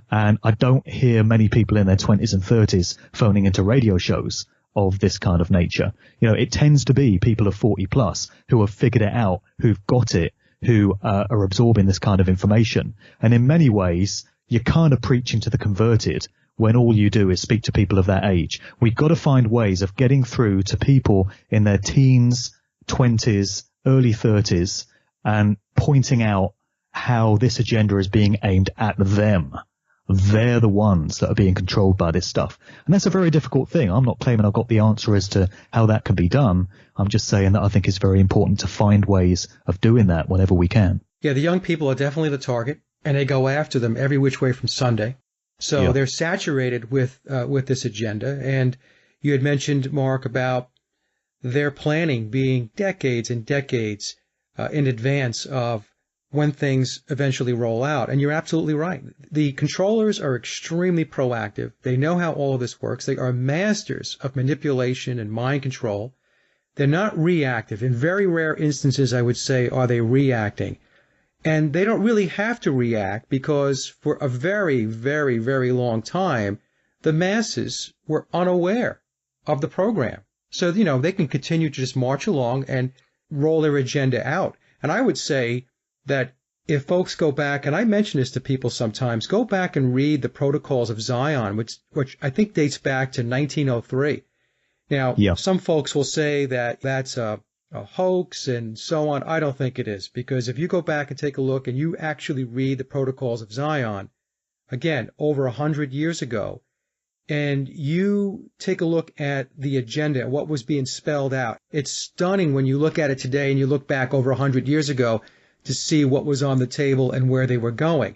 And I don't hear many people in their 20s and 30s phoning into radio shows of this kind of nature. You know, it tends to be people of 40 plus who have figured it out, who've got it, who are absorbing this kind of information. And in many ways, you're kind of preaching to the converted when all you do is speak to people of that age. We've got to find ways of getting through to people in their teens, 20s, early 30s, and pointing out how this agenda is being aimed at them. They're the ones that are being controlled by this stuff. And that's a very difficult thing. I'm not claiming I've got the answer as to how that can be done. I'm just saying that I think it's very important to find ways of doing that whenever we can.
Yeah, the young people are definitely the target. and they go after them every which way from Sunday. So
Yeah.
they're saturated with this agenda. And you had mentioned, Mark, about their planning being decades and decades in advance of when things eventually roll out. And you're absolutely right. The controllers are extremely proactive. They know how all of this works. They are masters of manipulation and mind control. They're not reactive. In very rare instances, I would say, are they reacting. And they don't really have to react because for a very, very, very long time, the masses were unaware of the program. So, they can continue to just march along and roll their agenda out. And I would say that if folks go back, and I mention this to people sometimes, go back and read the Protocols of Zion, which I think dates back to 1903. Now, Some folks will say that that's a hoax and so on. I don't think it is, because if you go back and take a look and you actually read the Protocols of Zion, again, over 100 years ago, and you take a look at the agenda, what was being spelled out, it's stunning when you look at it today and you look back over 100 years ago to see what was on the table and where they were going.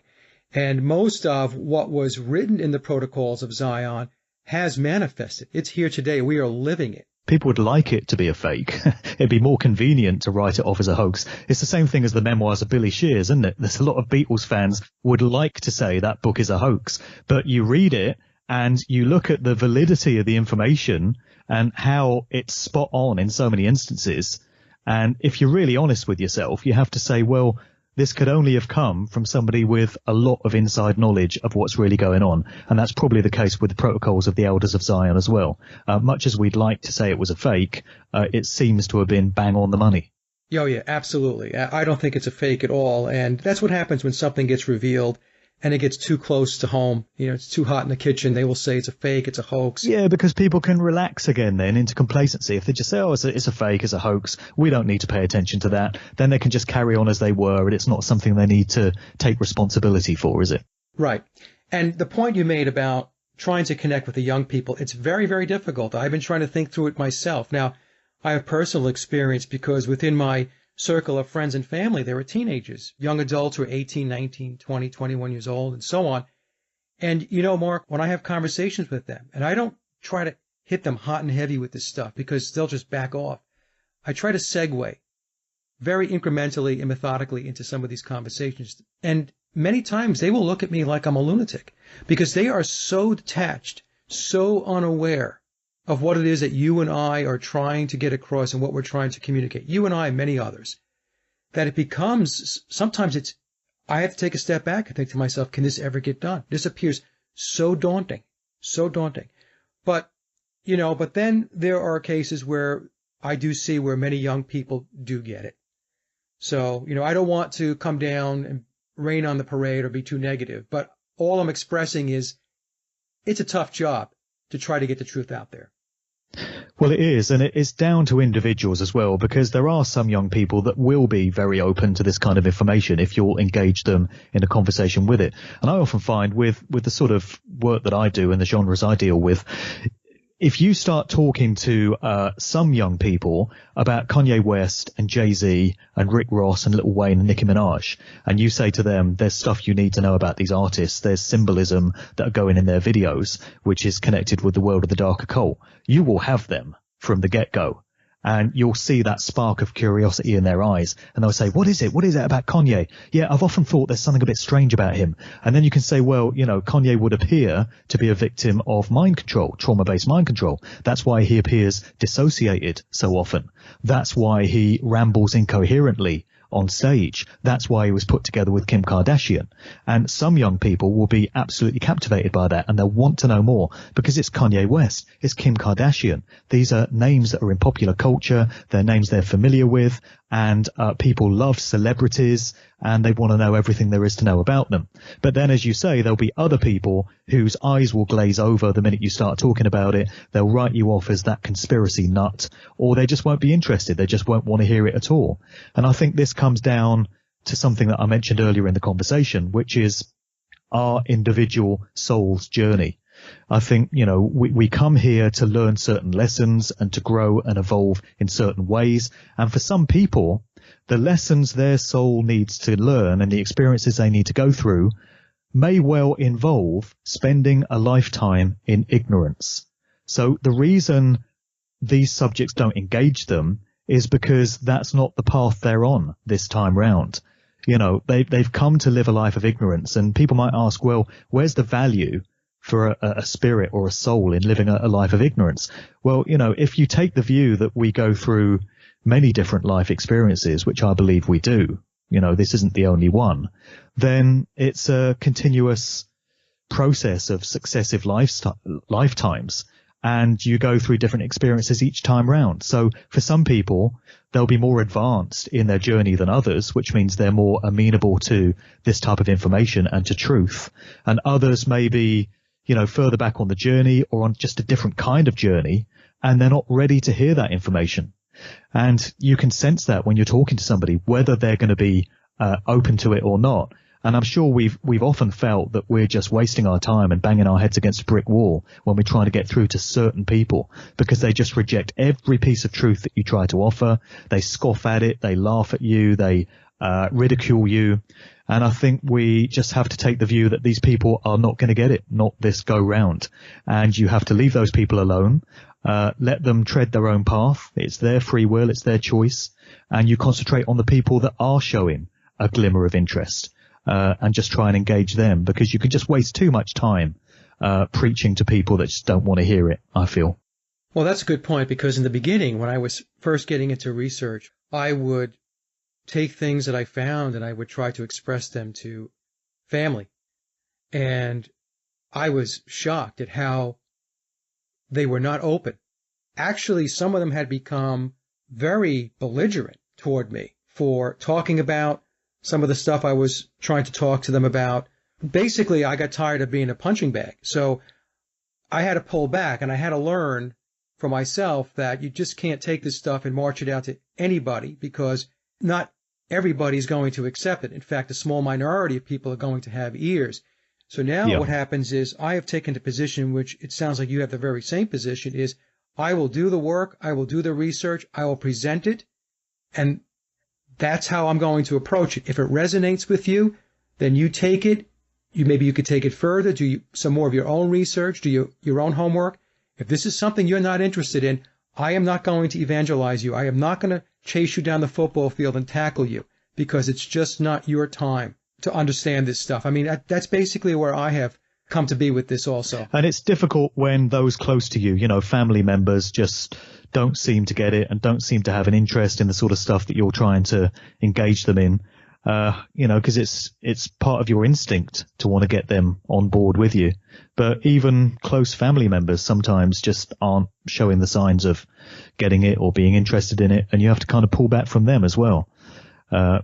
And most of what was written in the Protocols of Zion has manifested. It's here today. We are living it.
People would like it to be a fake. It'd be more convenient to write it off as a hoax. It's the same thing as the memoirs of Billy Shears, isn't it? There's a lot of Beatles fans would like to say that book is a hoax, but you read it and you look at the validity of the information and how it's spot on in so many instances. And if you're really honest with yourself, you have to say, well, this could only have come from somebody with a lot of inside knowledge of what's really going on. And that's probably the case with the Protocols of the Elders of Zion as well. Much as we'd like to say it was a fake, it seems to have been bang on the money.
Oh, yeah, absolutely. I don't think it's a fake at all. And that's what happens when something gets revealed and it gets too close to home. It's too hot in the kitchen. They will say it's a fake, it's a hoax.
Yeah, because people can relax again then into complacency. If they just say, oh, it's a fake, it's a hoax, we don't need to pay attention to that, then they can just carry on as they were, and it's not something they need to take responsibility for, is it?
Right. And the point you made about trying to connect with the young people, it's very, very difficult. I've been trying to think through it myself. Now, I have personal experience because within my circle of friends and family, there are teenagers, young adults who are 18, 19, 20, 21 years old, and so on. And, Mark, when I have conversations with them, and I don't try to hit them hot and heavy with this stuff because they'll just back off. I try to segue very incrementally and methodically into some of these conversations. And many times they will look at me like I'm a lunatic because they are so detached, so unaware of what it is that you and I are trying to get across and what we're trying to communicate, you and I and many others, that it becomes, sometimes I have to take a step back and think to myself, can this ever get done? This appears so daunting, so daunting. But then there are cases where I do see where many young people do get it. So, I don't want to come down and rain on the parade or be too negative, but all I'm expressing is it's a tough job to try to get the truth out there.
Well, it is, and it is down to individuals as well, because there are some young people that will be very open to this kind of information if you'll engage them in a conversation with it. And I often find with the sort of work that I do and the genres I deal with, if you start talking to some young people about Kanye West and Jay-Z and Rick Ross and Lil Wayne and Nicki Minaj, and you say to them, there's stuff you need to know about these artists, there's symbolism that are going in their videos, which is connected with the world of the dark occult, you will have them from the get-go. And you'll see that spark of curiosity in their eyes. And they'll say, what is it? What is it about Kanye? Yeah, I've often thought there's something a bit strange about him. And then you can say, well, Kanye would appear to be a victim of mind control, trauma-based mind control. That's why he appears dissociated so often. That's why he rambles incoherently on stage. That's why he was put together with Kim Kardashian. And some young people will be absolutely captivated by that, and they'll want to know more because it's Kanye West, it's Kim Kardashian. These are names that are in popular culture. They're names they're familiar with, and people love celebrities and they want to know everything there is to know about them. But then, as you say, there'll be other people whose eyes will glaze over the minute you start talking about it. They'll write you off as that conspiracy nut, or they just won't be interested. They just won't want to hear it at all. And I think this comes down to something that I mentioned earlier in the conversation, which is our individual soul's journey. I think, we come here to learn certain lessons and to grow and evolve in certain ways. And for some people, the lessons their soul needs to learn and the experiences they need to go through may well involve spending a lifetime in ignorance. So the reason these subjects don't engage them is because that's not the path they're on this time round. They've come to live a life of ignorance, and people might ask, well, where's the value for a spirit or a soul in living a life of ignorance? Well, if you take the view that we go through many different life experiences, which I believe we do, this isn't the only one, then it's a continuous process of successive lifetimes. And you go through different experiences each time round. So for some people, they'll be more advanced in their journey than others, which means they're more amenable to this type of information and to truth. And others may be, further back on the journey or on just a different kind of journey, and they're not ready to hear that information. And you can sense that when you're talking to somebody, whether they're going to be open to it or not. And I'm sure we've often felt that we're just wasting our time and banging our heads against a brick wall when we're trying to get through to certain people, because they just reject every piece of truth that you try to offer. They scoff at it. They laugh at you. They ridicule you. And I think we just have to take the view that these people are not going to get it, not this go round. And you have to leave those people alone. Let them tread their own path. It's their free will. It's their choice. And you concentrate on the people that are showing a glimmer of interest. And just try and engage them, because you can just waste too much time preaching to people that just don't want to hear it, I feel.
Well, that's a good point, because in the beginning, when I was first getting into research, I would take things that I found and I would try to express them to family. And I was shocked at how they were not open. Actually, some of them had become very belligerent toward me for talking about some of the stuff I was trying to talk to them about. Basically, I got tired of being a punching bag. So I had to pull back, and I had to learn for myself that you just can't take this stuff and march it out to anybody, because not everybody's going to accept it. In fact, a small minority of people are going to have ears. So now what happens is I have taken the position, which it sounds like you have the very same position, is I will do the work, I will do the research, I will present it, and that's how I'm going to approach it. If it resonates with you, then you take it. Maybe you could take it further, do some more of your own research, do your own homework. If this is something you're not interested in, I am not going to evangelize you. I am not going to chase you down the football field and tackle you, because it's just not your time to understand this stuff. I mean, that's basically where I have come to be with this also.
And it's difficult when those close to you, family members, just don't seem to get it and don't seem to have an interest in the sort of stuff that you're trying to engage them in, because it's part of your instinct to want to get them on board with you. But even close family members sometimes just aren't showing the signs of getting it or being interested in it, and you have to kind of pull back from them as well,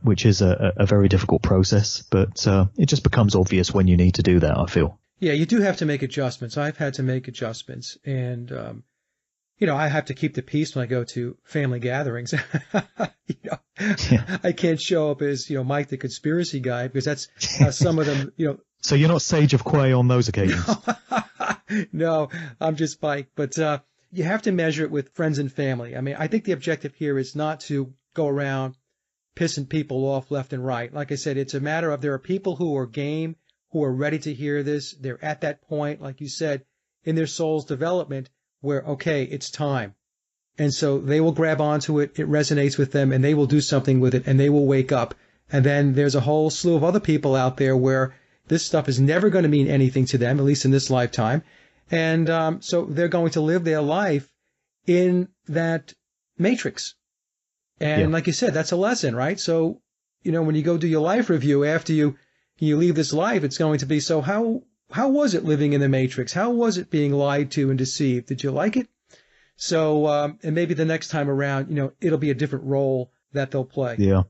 which is a very difficult process. But it just becomes obvious when you need to do that, I feel.
Yeah, you do have to make adjustments. I've had to make adjustments, and I have to keep the peace when I go to family gatherings. I can't show up as, Mike the conspiracy guy, because that's some of them,
So you're not Sage of Quay on those occasions?
No, I'm just Mike. But you have to measure it with friends and family. I mean, I think the objective here is not to go around pissing people off left and right. Like I said, it's a matter of there are people who are game, who are ready to hear this. They're at that point, like you said, in their soul's development, where, okay, it's time. And so they will grab onto it, it resonates with them, and they will do something with it, and they will wake up. And then there's a whole slew of other people out there where this stuff is never going to mean anything to them, at least in this lifetime. And so they're going to live their life in that matrix. And like you said, that's a lesson, right? So, when you go do your life review after you leave this life, it's going to be, so how was it living in the matrix? How was it being lied to and deceived? Did you like it? So, and maybe the next time around, it'll be a different role that they'll play.
Yeah.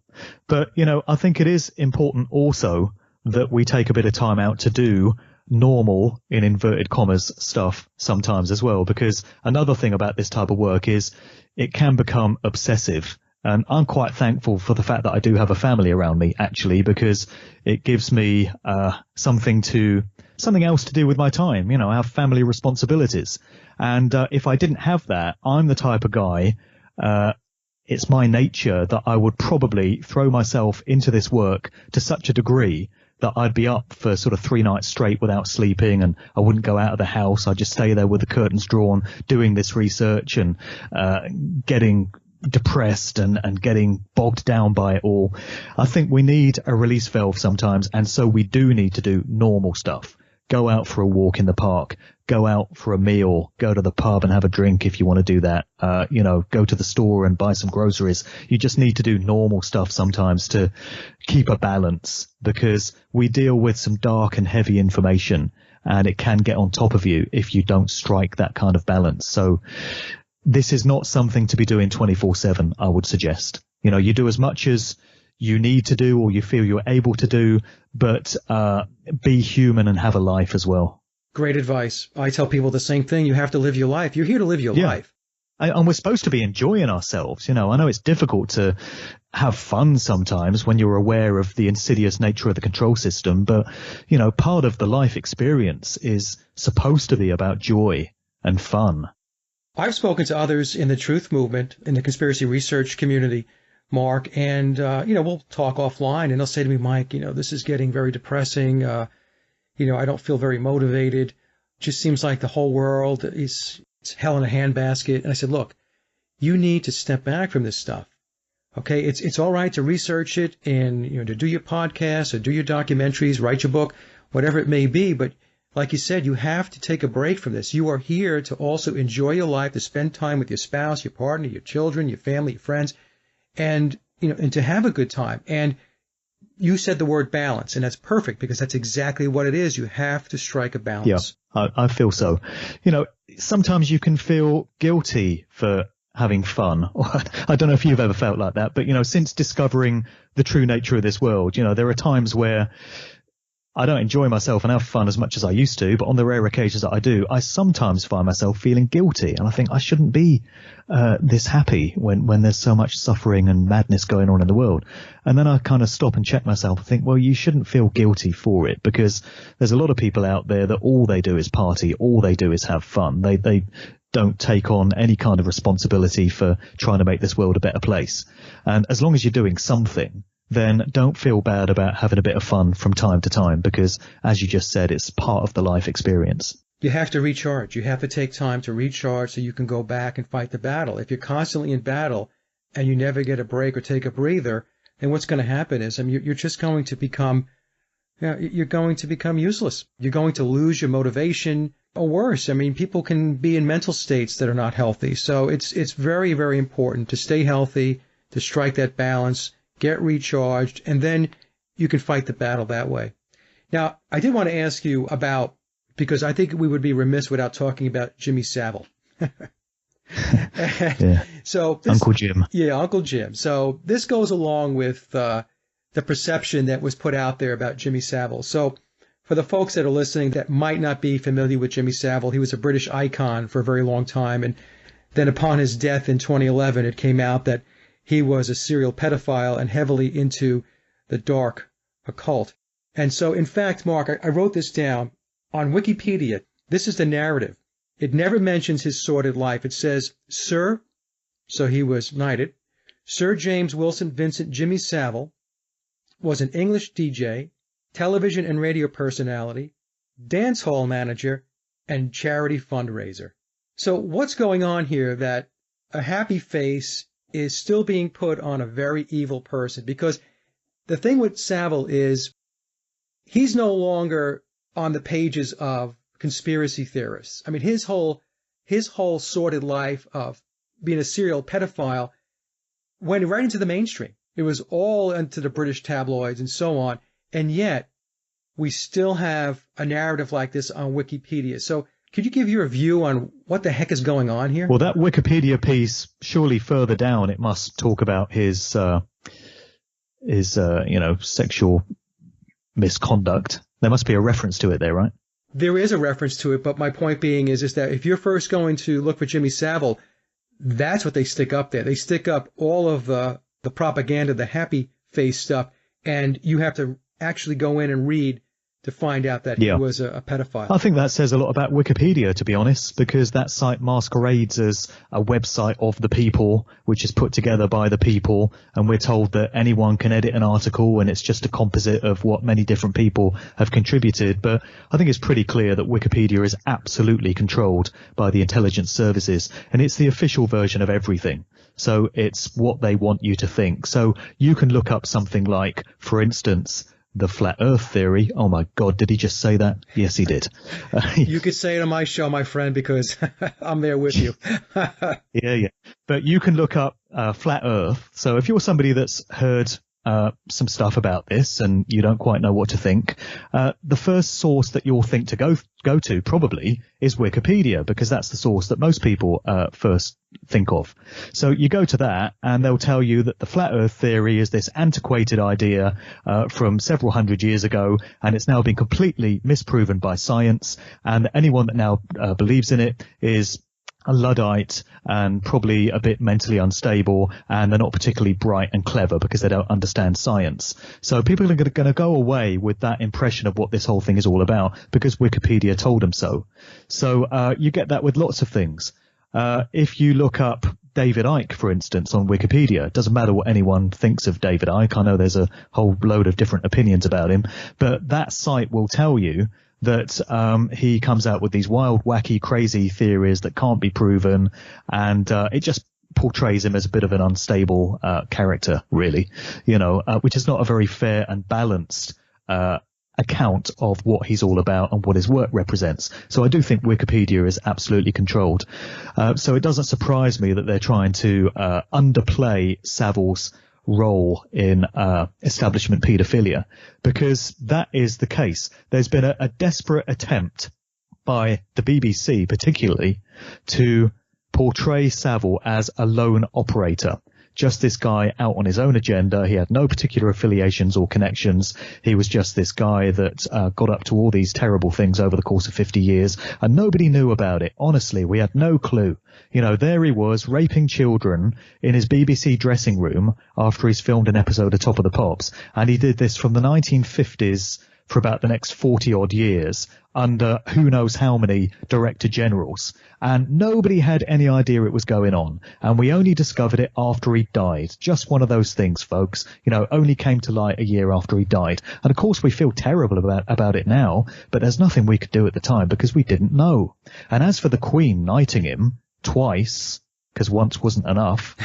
But, I think it is important also that we take a bit of time out to do normal, in inverted commas, stuff sometimes as well, because another thing about this type of work is it can become obsessive. And I'm quite thankful for the fact that I do have a family around me, actually, because it gives me something to something else to do with my time. You know, I have family responsibilities. And if I didn't have that, I'm the type of guy, it's my nature that I would probably throw myself into this work to such a degree that I'd be up for sort of 3 nights straight without sleeping, and I wouldn't go out of the house. I'd just stay there with the curtains drawn, doing this research and getting depressed and getting bogged down by it all. I think we need a release valve sometimes, and so we do need to do normal stuff. Go out for a walk in the park, go out for a meal, go to the pub and have a drink if you want to do that. You know, go to the store and buy some groceries. You just need to do normal stuff sometimes to keep a balance, because we deal with some dark and heavy information, and it can get on top of you if you don't strike that kind of balance. So this is not something to be doing 24/7, I would suggest. You know, you do as much as you need to do or you feel you're able to do, but be human and have a life as well.
Great advice. I tell people the same thing. You have to live your life. You're here to live your life.
And we're supposed to be enjoying ourselves. You know, I know it's difficult to have fun sometimes when you're aware of the insidious nature of the control system, but, you know, part of the life experience is supposed to be about joy and fun.
I've spoken to others in the truth movement, in the conspiracy research community, Mark, and, we'll talk offline, and they'll say to me, Mike, this is getting very depressing. I don't feel very motivated. It just seems like the whole world is hell in a handbasket. And I said, look, you need to step back from this stuff. Okay, it's all right to research it and, to do your podcasts or do your documentaries, write your book, whatever it may be. But like you said, you have to take a break from this. You are here to also enjoy your life, to spend time with your spouse, your partner, your children, your family, your friends, and to have a good time. And you said the word balance, and that's perfect, because that's exactly what it is. You have to strike a balance.
Yeah, I feel so. Sometimes you can feel guilty for having fun. I don't know if you've ever felt like that, but since discovering the true nature of this world, there are times where I don't enjoy myself and have fun as much as I used to, but on the rare occasions that I do, I sometimes find myself feeling guilty, and I think I shouldn't be this happy when there's so much suffering and madness going on in the world. And then I kind of stop and check myself and think, well, you shouldn't feel guilty for it, because there's a lot of people out there that all they do is party, all they do is have fun. They don't take on any kind of responsibility for trying to make this world a better place. And as long as you're doing something, then don't feel bad about having a bit of fun from time to time, because, as you just said, it's part of the life experience.
You have to recharge. You have to take time to recharge so you can go back and fight the battle. If you're constantly in battle and you never get a break or take a breather, then what's going to happen is you're just going to become useless. You're going to lose your motivation, or worse. People can be in mental states that are not healthy. So it's very, very important to stay healthy, to strike that balance, get recharged, and then you can fight the battle that way. Now, I did want to ask you about, because I think we would be remiss without talking about Jimmy Savile.
Yeah.
So
Uncle Jim.
Yeah, Uncle Jim. So this goes along with the perception that was put out there about Jimmy Savile. So for the folks that are listening that might not be familiar with Jimmy Savile, he was a British icon for a very long time. And then upon his death in 2011, it came out that he was a serial pedophile and heavily into the dark occult. And so, in fact, Mark, I wrote this down on Wikipedia. This is the narrative. It never mentions his sordid life. It says, Sir, so he was knighted, Sir James Wilson Vincent Jimmy Savile was an English DJ, television and radio personality, dance hall manager, and charity fundraiser. So what's going on here that a happy face is still being put on a very evil person? Because the thing with Savile is he's no longer on the pages of conspiracy theorists. His whole sordid life of being a serial pedophile went right into the mainstream. It was all into the British tabloids and so on. And yet we still have a narrative like this on Wikipedia. So could you give your view on what the heck is going on here?
Well, that Wikipedia piece, surely further down, it must talk about his sexual misconduct. There must be a reference to it there, right?
There is a reference to it, but my point being is that if you're first going to look for Jimmy Savile, that's what they stick up there. They stick up all of the propaganda, the happy face stuff, and you have to actually go in and read to find out that he was a pedophile.
I think that says a lot about Wikipedia, to be honest, because that site masquerades as a website of the people, which is put together by the people, and we're told that anyone can edit an article and it's just a composite of what many different people have contributed. But I think it's pretty clear that Wikipedia is absolutely controlled by the intelligence services, and it's the official version of everything. So it's what they want you to think. So you can look up something like, for instance, the flat earth theory. Oh my God, did he just say that? Yes, he did.
You could say it on my show, my friend, because I'm there with you.
Yeah. But you can look up flat earth. So if you're somebody that's heard some stuff about this and you don't quite know what to think, the first source that you'll think to go to probably is Wikipedia, because that's the source that most people first think of. So you go to that and they'll tell you that the flat earth theory is this antiquated idea from several hundred years ago, and it's now been completely misproven by science, and anyone that now believes in it is a Luddite and probably a bit mentally unstable, and they're not particularly bright and clever because they don't understand science. So people are going to go away with that impression of what this whole thing is all about because Wikipedia told them so. So you get that with lots of things. If you look up David Icke, for instance, on Wikipedia, it doesn't matter what anyone thinks of David Icke. I know there's a whole load of different opinions about him, but that site will tell you that he comes out with these wild, wacky, crazy theories that can't be proven, and it just portrays him as a bit of an unstable character, really, which is not a very fair and balanced account of what he's all about and what his work represents. So I do think Wikipedia is absolutely controlled. So it doesn't surprise me that they're trying to underplay Savile's role in establishment paedophilia, because that is the case. There's been a desperate attempt by the BBC particularly to portray Savile as a lone operator. Just this guy out on his own agenda. He had no particular affiliations or connections. He was just this guy that got up to all these terrible things over the course of 50 years, and nobody knew about it. Honestly, we had no clue. There he was raping children in his BBC dressing room after he's filmed an episode of Top of the Pops, and he did this from the 1950s for about the next 40 odd years under who knows how many director generals, and nobody had any idea it was going on, and we only discovered it after he died. Just one of those things, folks, only came to light a year after he died. And of course we feel terrible about it now, but there's nothing we could do at the time because we didn't know. And as for the Queen knighting him twice, because once wasn't enough,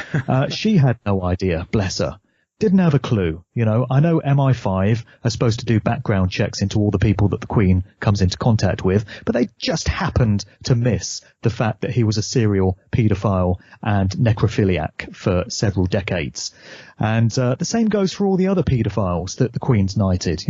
she had no idea, bless her. Didn't have a clue. I know MI5 are supposed to do background checks into all the people that the Queen comes into contact with, but they just happened to miss the fact that he was a serial paedophile and necrophiliac for several decades. And the same goes for all the other paedophiles that the Queen's knighted.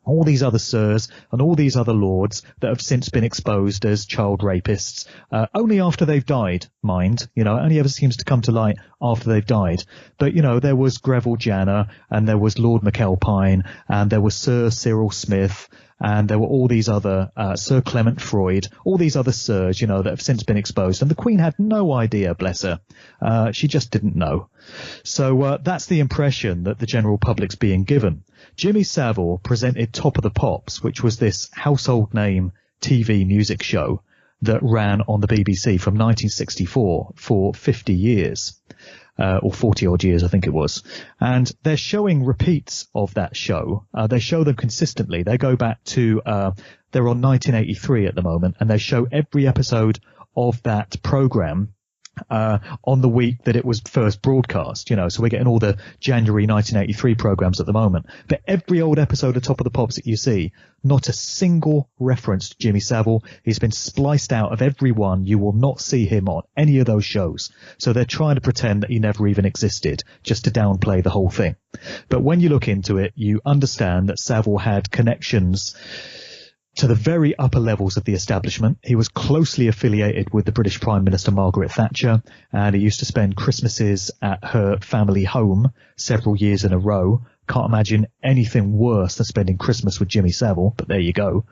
All these other sirs and all these other lords that have since been exposed as child rapists, only after they've died, mind. It only ever seems to come to light after they've died. But, there was Greville Janner, and there was Lord McAlpine, and there was Sir Cyril Smith, and there were all these other, Sir Clement Freud, all these other sirs, that have since been exposed. And the Queen had no idea, bless her. She just didn't know. So that's the impression that the general public's being given. Jimmy Savile presented Top of the Pops, which was this household name TV music show that ran on the BBC from 1964 for 50 years. Or 40 odd years, I think it was. And they're showing repeats of that show. They show them consistently. They go back to, they're on 1983 at the moment, and they show every episode of that program on the week that it was first broadcast, so we're getting all the January 1983 programs at the moment. But every old episode of Top of the Pops that you see, not a single reference to Jimmy Savile. He's been spliced out of every one. You will not see him on any of those shows. So they're trying to pretend that he never even existed, just to downplay the whole thing. But when you look into it, you understand that Savile had connections to the very upper levels of the establishment. He was closely affiliated with the British Prime Minister Margaret Thatcher, and he used to spend Christmases at her family home several years in a row, Can't imagine anything worse than spending Christmas with Jimmy Savile, but there you go.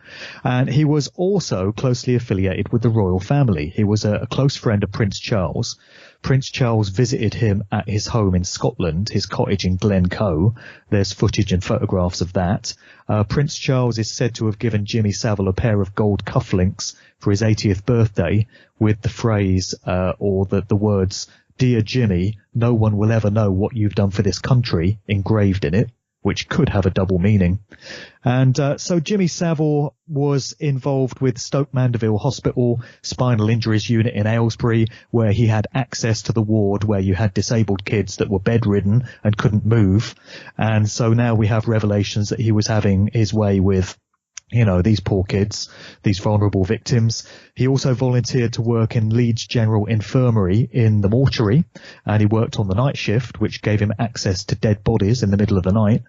And he was also closely affiliated with the royal family. He was a close friend of Prince Charles. Prince Charles visited him at his home in Scotland, his cottage in Glencoe. There's footage and photographs of that. Prince Charles is said to have given Jimmy Savile a pair of gold cufflinks for his 80th birthday with the phrase or the words, "Dear Jimmy, no one will ever know what you've done for this country," engraved in it, which could have a double meaning. And so Jimmy Savile was involved with Stoke Mandeville Hospital Spinal Injuries Unit in Aylesbury, where he had access to the ward where you had disabled kids that were bedridden and couldn't move. And so now we have revelations that he was having his way with, you know, these poor kids, these vulnerable victims. He also volunteered to work in Leeds General Infirmary in the mortuary, and he worked on the night shift, which gave him access to dead bodies in the middle of the night.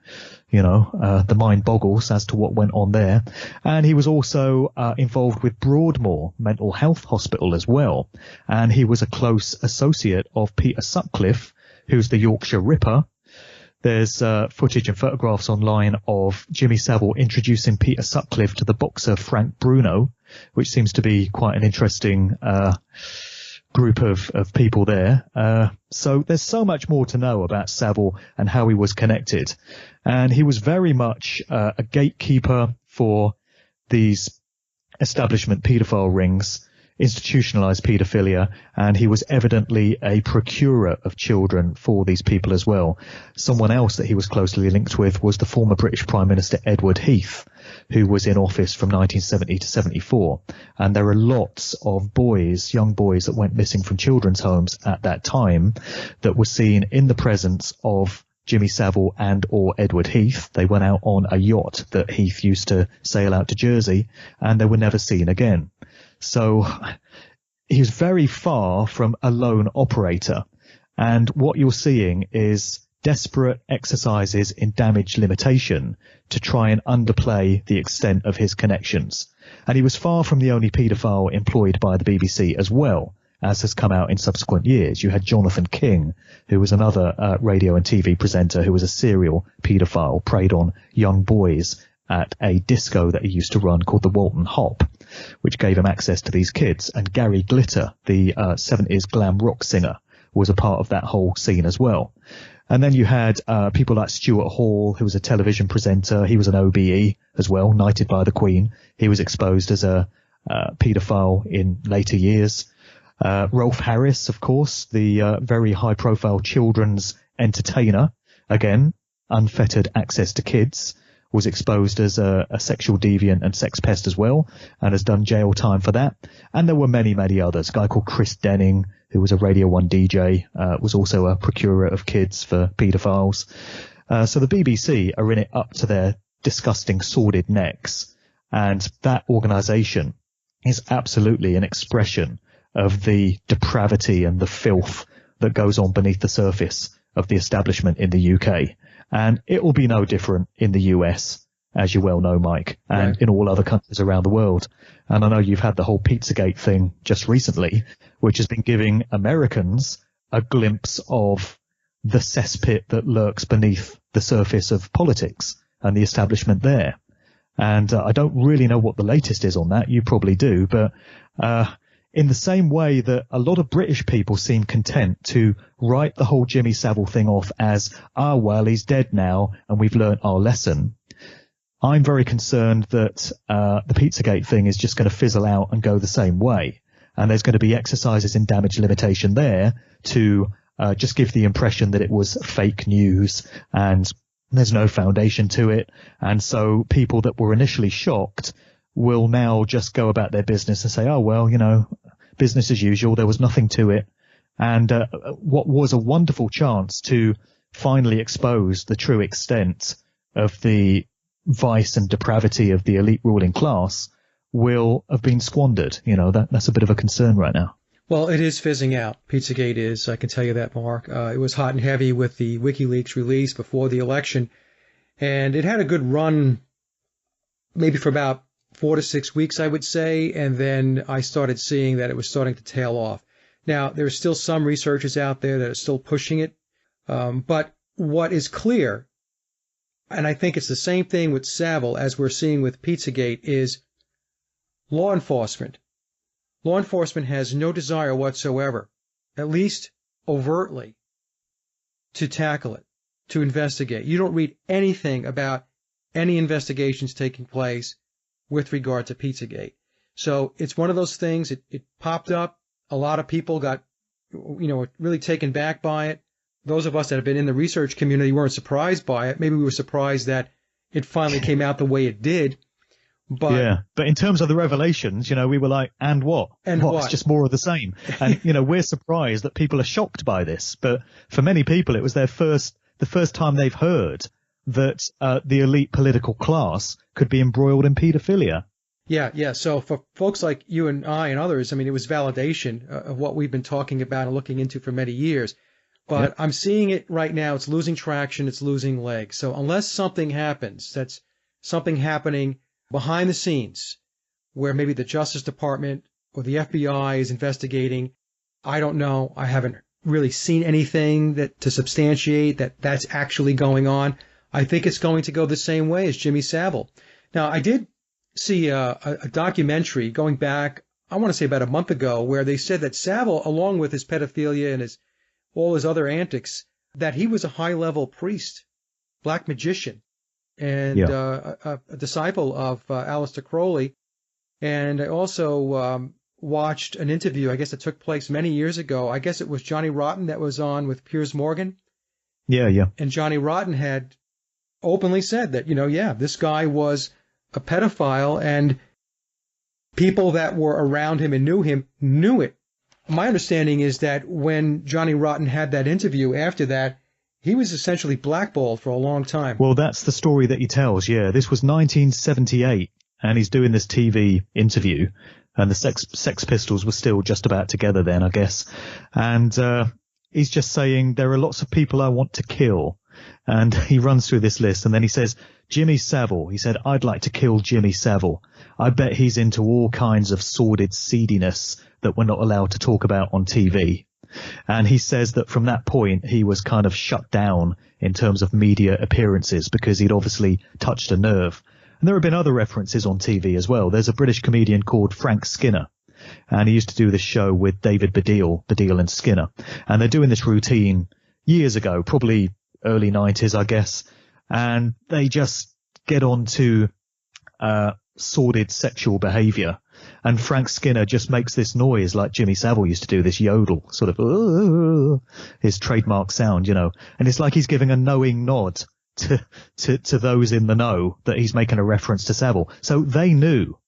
You know, the mind boggles as to what went on there. And he was also involved with Broadmoor Mental Health Hospital as well. And he was a close associate of Peter Sutcliffe, who's the Yorkshire Ripper. There's footage and photographs online of Jimmy Savile introducing Peter Sutcliffe to the boxer Frank Bruno, which seems to be quite an interesting group of people there. So there's so much more to know about Savile and how he was connected. And he was very much a gatekeeper for these establishment paedophile rings, institutionalized paedophilia, and he was evidently a procurer of children for these people as well. Someone else that he was closely linked with was the former British Prime Minister Edward Heath, who was in office from 1970 to 74. And there are lots of boys, young boys, that went missing from children's homes at that time that were seen in the presence of Jimmy Savile and or Edward Heath. They went out on a yacht that Heath used to sail out to Jersey, and they were never seen again. So he was very far from a lone operator. And what you're seeing is desperate exercises in damage limitation to try and underplay the extent of his connections. And he was far from the only paedophile employed by the BBC as well, as has come out in subsequent years. You had Jonathan King, who was another radio and TV presenter who was a serial paedophile, preyed on young boys at a disco that he used to run called the Walton Hop, which gave him access to these kids. And Gary Glitter, the 70s glam rock singer, was a part of that whole scene as well. And then you had people like Stuart Hall, who was a television presenter. He was an OBE as well, knighted by the Queen. He was exposed as a paedophile in later years. Rolf Harris, of course, the very high-profile children's entertainer, again, unfettered access to kids, was exposed as a sexual deviant and sex pest as well, and has done jail time for that. And there were many, many others. A guy called Chris Denning, who was a Radio 1 DJ, was also a procurer of kids for paedophiles. So the BBC are in it up to their disgusting, sordid necks. And that organisation is absolutely an expression of the depravity and the filth that goes on beneath the surface of the establishment in the UK. And it will be no different in the US, as you well know, Mike, and right, in all other countries around the world. And I know you've had the whole Pizzagate thing just recently, which has been giving Americans a glimpse of the cesspit that lurks beneath the surface of politics and the establishment there. And I don't really know what the latest is on that. You probably do. But in the same way that a lot of British people seem content to write the whole Jimmy Savile thing off as, well, he's dead now and we've learnt our lesson. I'm very concerned that the Pizzagate thing is just going to fizzle out and go the same way. And there's going to be exercises in damage limitation there to just give the impression that it was fake news and there's no foundation to it. And so people that were initially shocked will now just go about their business and say, oh, well, you know, business as usual. There was nothing to it. And what was a wonderful chance to finally expose the true extent of the vice and depravity of the elite ruling class will have been squandered. You know, that's a bit of a concern right now.
Well, it is fizzing out. Pizzagate is, I can tell you that, Mark. It was hot and heavy with the WikiLeaks release before the election. And it had a good run maybe for about 4 to 6 weeks, I would say, and then I started seeing that it was starting to tail off. Now, there are still some researchers out there that are still pushing it, but what is clear and I think it's the same thing with Savile as we're seeing with Pizzagate, is law enforcement. Law enforcement has no desire whatsoever, at least overtly, to tackle it, to investigate. You don't read anything about any investigations taking place with regard to Pizzagate. So it's one of those things, it popped up. A lot of people got, really taken back by it. Those of us that have been in the research community weren't surprised by it. Maybe we were surprised that it finally came out the way it did. But
in terms of the revelations, we were like, and what?
And what?
It's just more of the same. And, we're surprised that people are shocked by this. But for many people, it was the first time they've heard that the elite political class could be embroiled in paedophilia.
Yeah. So for folks like you and I and others, I mean, it was validation of what we've been talking about and looking into for many years. But I'm seeing it right now. It's losing traction. It's losing legs. So unless something happens, that's something happening behind the scenes where maybe the Justice Department or the FBI is investigating, I don't know. I haven't really seen anything that to substantiate that that's actually going on. I think it's going to go the same way as Jimmy Savile. Now, I did see a documentary going back, I want to say about a month ago, where they said that Savile, along with his pedophilia and all his other antics, that he was a high-level priest, black magician, and a disciple of Aleister Crowley. And I also watched an interview, I guess it took place many years ago. I guess it was Johnny Rotten that was on with Piers Morgan.
Yeah.
And Johnny Rotten had openly said that, this guy was a pedophile, and people that were around him and knew him knew it. My understanding is that when Johnny Rotten had that interview after that, he was essentially blackballed for a long time.
Well, that's the story that he tells, yeah. This was 1978, and he's doing this TV interview, and the Sex Pistols were still just about together then, I guess. And he's just saying, there are lots of people I want to kill. And he runs through this list, and then he says, Jimmy Savile. He said, I'd like to kill Jimmy Savile. I bet he's into all kinds of sordid seediness that we're not allowed to talk about on TV. And he says that from that point, he was kind of shut down in terms of media appearances because he'd obviously touched a nerve. And there have been other references on TV as well. There's a British comedian called Frank Skinner, and he used to do this show with David Baddiel and Skinner. And they're doing this routine years ago, probably early 90s, I guess. And they just get on to sordid sexual behavior. And Frank Skinner just makes this noise like Jimmy Savile used to do, this yodel, sort of his trademark sound, And it's like he's giving a knowing nod to those in the know that he's making a reference to Savile. So they knew.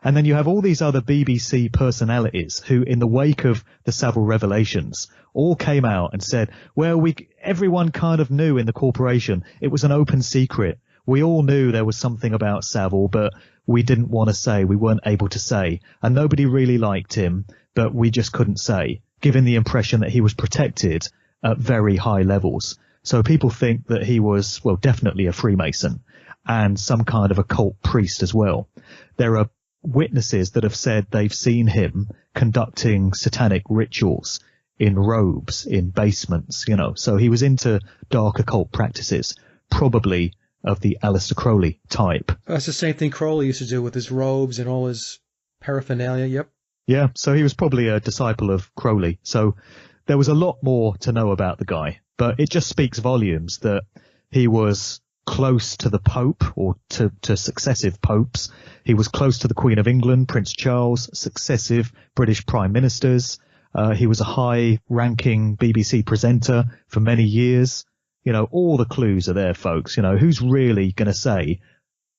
And then you have all these other BBC personalities who, in the wake of the Savile revelations, all came out and said, well, everyone kind of knew in the corporation. It was an open secret. We all knew there was something about Savile, but we didn't want to say. We weren't able to say. And nobody really liked him, but we just couldn't say, giving the impression that he was protected at very high levels. So people think that he was, well, definitely a Freemason and some kind of occult priest as well. There are witnesses that have said they've seen him conducting satanic rituals in robes, in basements, So he was into dark occult practices, probably of the Aleister Crowley type.
That's the same thing Crowley used to do with his robes and all his paraphernalia, yep.
Yeah, so he was probably a disciple of Crowley. So there was a lot more to know about the guy, but it just speaks volumes that he was close to the Pope, or to successive popes. He was close to the Queen of England, Prince Charles, successive British prime ministers. He was a high-ranking BBC presenter for many years. All the clues are there, folks. Who's really going to say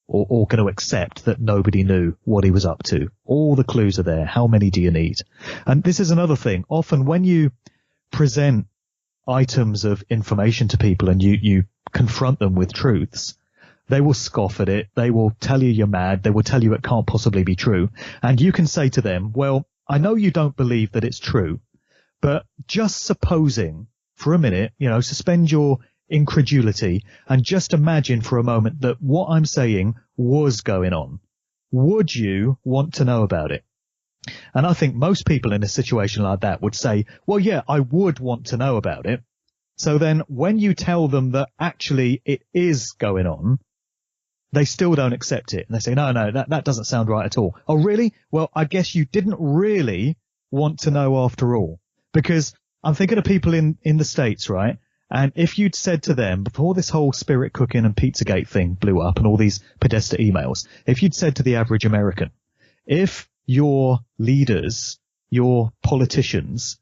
or going to accept that nobody knew what he was up to? All the clues are there. How many do you need? And this is another thing. Often when you present items of information to people and you confront them with truths, they will scoff at it. They will tell you you're mad. They will tell you it can't possibly be true. And you can say to them, well, I know you don't believe that it's true, but just supposing for a minute, suspend your incredulity and just imagine for a moment that what I'm saying was going on. Would you want to know about it? And I think most people in a situation like that would say, well, yeah, I would want to know about it. So then when you tell them that actually it is going on, they still don't accept it. And they say, no, that doesn't sound right at all. Oh, really? Well, I guess you didn't really want to know after all. Because I'm thinking of people in the States, right? And if you'd said to them, before this whole spirit cooking and Pizzagate thing blew up and all these Podesta emails, if you'd said to the average American, if your leaders, your politicians,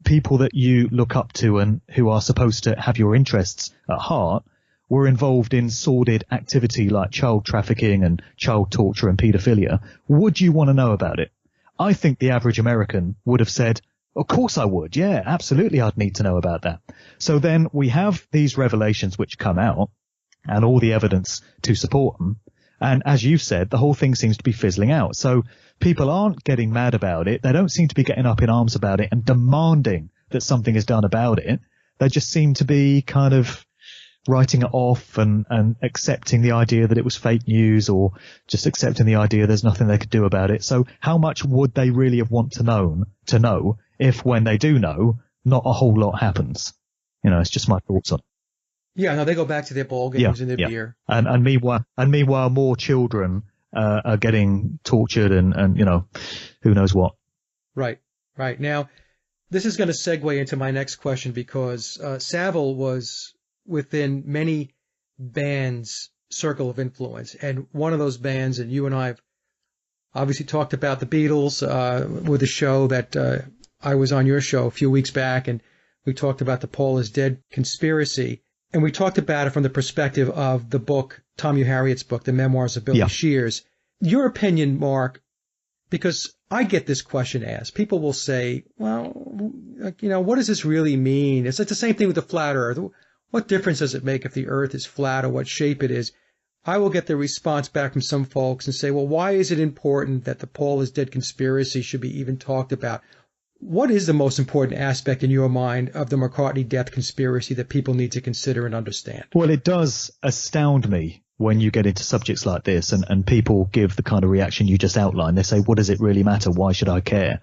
people that you look up to and who are supposed to have your interests at heart, were involved in sordid activity like child trafficking and child torture and paedophilia, would you want to know about it? I think the average American would have said, of course I would. Yeah, absolutely. I'd need to know about that. So then we have these revelations which come out and all the evidence to support them. And as you've said, the whole thing seems to be fizzling out. So people aren't getting mad about it. They don't seem to be getting up in arms about it and demanding that something is done about it. They just seem to be kind of writing it off and accepting the idea that it was fake news, or just accepting the idea there's nothing they could do about it. So how much would they really have want to know if when they do know, not a whole lot happens? It's just my thoughts on it.
Yeah, no, they go back to their ball games and their beer.
And meanwhile, more children are getting tortured and who knows what.
Right. Now, this is going to segue into my next question, because Savile was within many bands' circle of influence. And one of those bands, and you and I have obviously talked about the Beatles with a show that I was on your show a few weeks back, and we talked about the Paul is Dead conspiracy. And we talked about it from the perspective of the book, Tom Harriet's book, The Memoirs of Billy Shears. Your opinion, Mark, because I get this question asked. People will say, well, what does this really mean? It's like the same thing with the flat earth. What difference does it make if the earth is flat or what shape it is? I will get the response back from some folks and say, well, why is it important that the Paul is Dead conspiracy should be even talked about? What is the most important aspect in your mind of the McCartney death conspiracy that people need to consider and understand?
Well, it does astound me when you get into subjects like this and people give the kind of reaction you just outlined. They say, what does it really matter? Why should I care?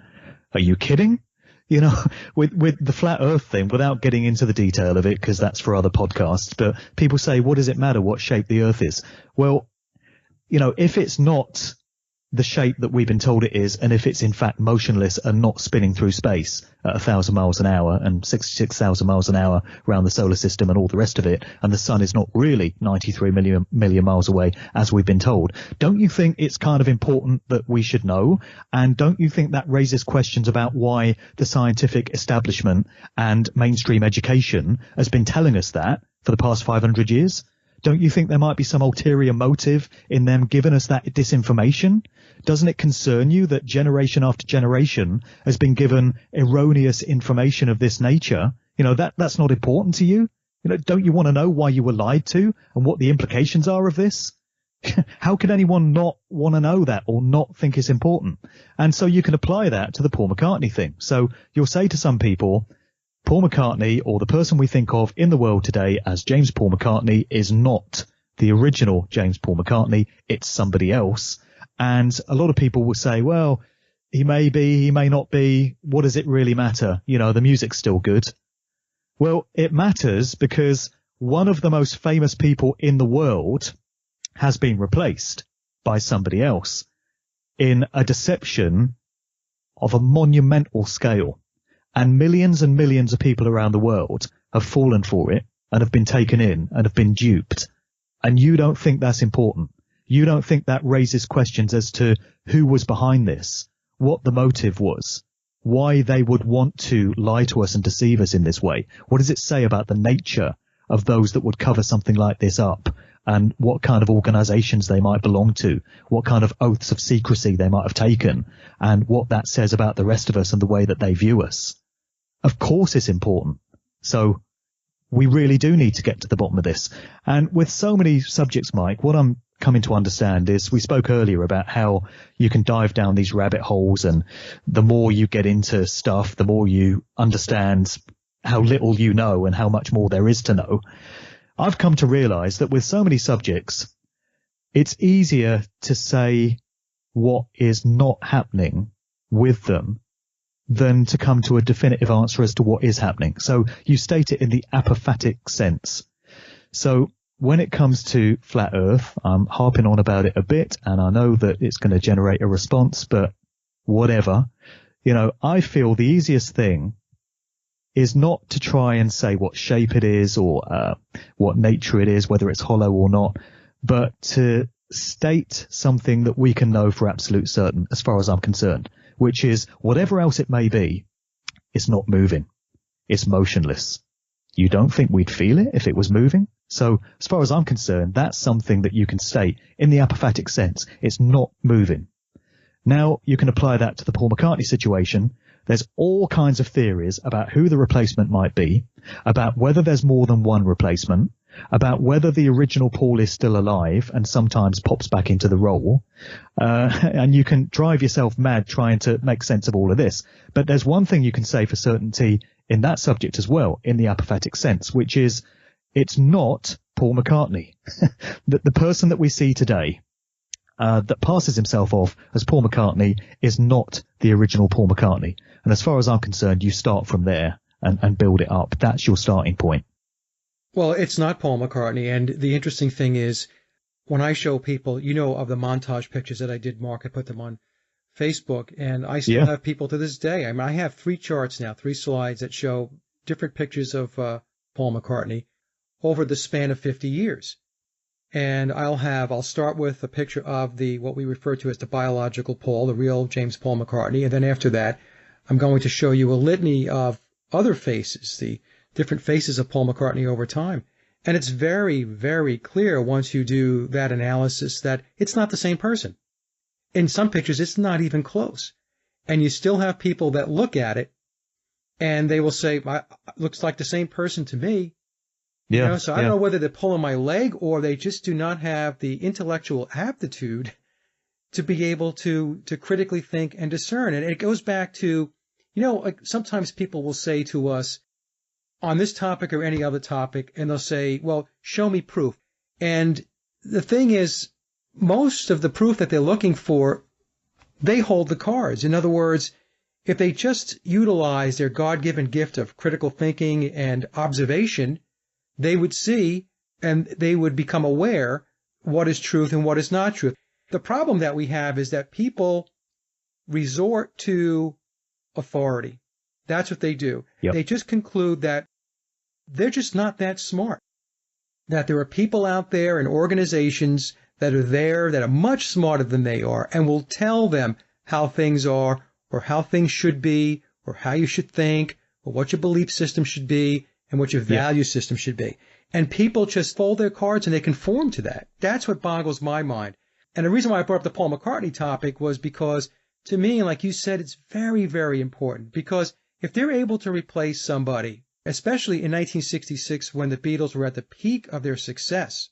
Are you kidding? With the flat earth thing, without getting into the detail of it, because that's for other podcasts, but people say, what does it matter what shape the earth is? Well, if it's not the shape that we've been told it is, and if it's in fact motionless and not spinning through space at 1,000 miles an hour and 66,000 miles an hour around the solar system and all the rest of it, and the sun is not really 93 million miles away as we've been told, don't you think it's kind of important that we should know? And don't you think that raises questions about why the scientific establishment and mainstream education has been telling us that for the past 500 years? Don't you think there might be some ulterior motive in them giving us that disinformation? Doesn't it concern you that generation after generation has been given erroneous information of this nature? That's not important to you? Don't you want to know why you were lied to and what the implications are of this? How can anyone not want to know that or not think it's important? And so you can apply that to the Paul McCartney thing. So you'll say to some people, Paul McCartney, or the person we think of in the world today as James Paul McCartney, is not the original James Paul McCartney. It's somebody else. And a lot of people will say, well, he may be, he may not be. What does it really matter? The music's still good. Well, it matters because one of the most famous people in the world has been replaced by somebody else in a deception of a monumental scale. And millions of people around the world have fallen for it and have been taken in and have been duped. And you don't think that's important. You don't think that raises questions as to who was behind this, what the motive was, why they would want to lie to us and deceive us in this way. What does it say about the nature of those that would cover something like this up, and what kind of organizations they might belong to, what kind of oaths of secrecy they might have taken, and what that says about the rest of us and the way that they view us? Of course it's important. So we really do need to get to the bottom of this. And with so many subjects, Mike, what I'm coming to understand is, we spoke earlier about how you can dive down these rabbit holes, and the more you get into stuff, the more you understand how little you know and how much more there is to know. I've come to realize that with so many subjects, it's easier to say what is not happening with them than to come to a definitive answer as to what is happening. So you state it in the apophatic sense. So when it comes to flat Earth, I'm harping on about it a bit, and I know that it's going to generate a response, but whatever. I feel the easiest thing is not to try and say what shape it is or what nature it is, whether it's hollow or not, but to state something that we can know for absolute certain, as far as I'm concerned, which is whatever else it may be, it's not moving. It's motionless. You don't think we'd feel it if it was moving? So as far as I'm concerned, that's something that you can state in the apophatic sense. It's not moving. Now you can apply that to the Paul McCartney situation. There's all kinds of theories about who the replacement might be, about whether there's more than one replacement, about whether the original Paul is still alive and sometimes pops back into the role. And you can drive yourself mad trying to make sense of all of this. But there's one thing you can say for certainty in that subject as well, in the apophatic sense, which is it's not Paul McCartney. The person that we see today, that passes himself off as Paul McCartney is not the original Paul McCartney. And as far as I'm concerned, you start from there and build it up. That's your starting point.
Well, it's not Paul McCartney. And the interesting thing is when I show people, of the montage pictures that I did, Mark, I put them on Facebook, and I still have people to this day. I mean, I have 3 charts now, 3 slides that show different pictures of Paul McCartney over the span of 50 years. And I'll start with a picture of what we refer to as the biological Paul, the real James Paul McCartney. And then after that, I'm going to show you a litany of other faces, the different faces of Paul McCartney over time. And it's very, very clear once you do that analysis that it's not the same person. In some pictures, it's not even close. And you still have people that look at it and they will say, looks like the same person to me. So I don't know whether they're pulling my leg or they just do not have the intellectual aptitude to be able to critically think and discern. And it goes back to, like sometimes people will say to us on this topic or any other topic, and they'll say, well, show me proof. And the thing is, most of the proof that they're looking for, they hold the cards. In other words, if they just utilize their God-given gift of critical thinking and observation, they would see and they would become aware what is truth and what is not truth. The problem that we have is that people resort to authority. That's what they do. Yep. They just conclude that they're just not that smart, that there are people out there and organizations that are there that are much smarter than they are and will tell them how things are or how things should be or how you should think or what your belief system should be and what your value system should be. And people just fold their cards and they conform to that. That's what boggles my mind. And the reason why I brought up the Paul McCartney topic was because, to me, like you said, it's very, very important. Because if they're able to replace somebody, especially in 1966 when the Beatles were at the peak of their success,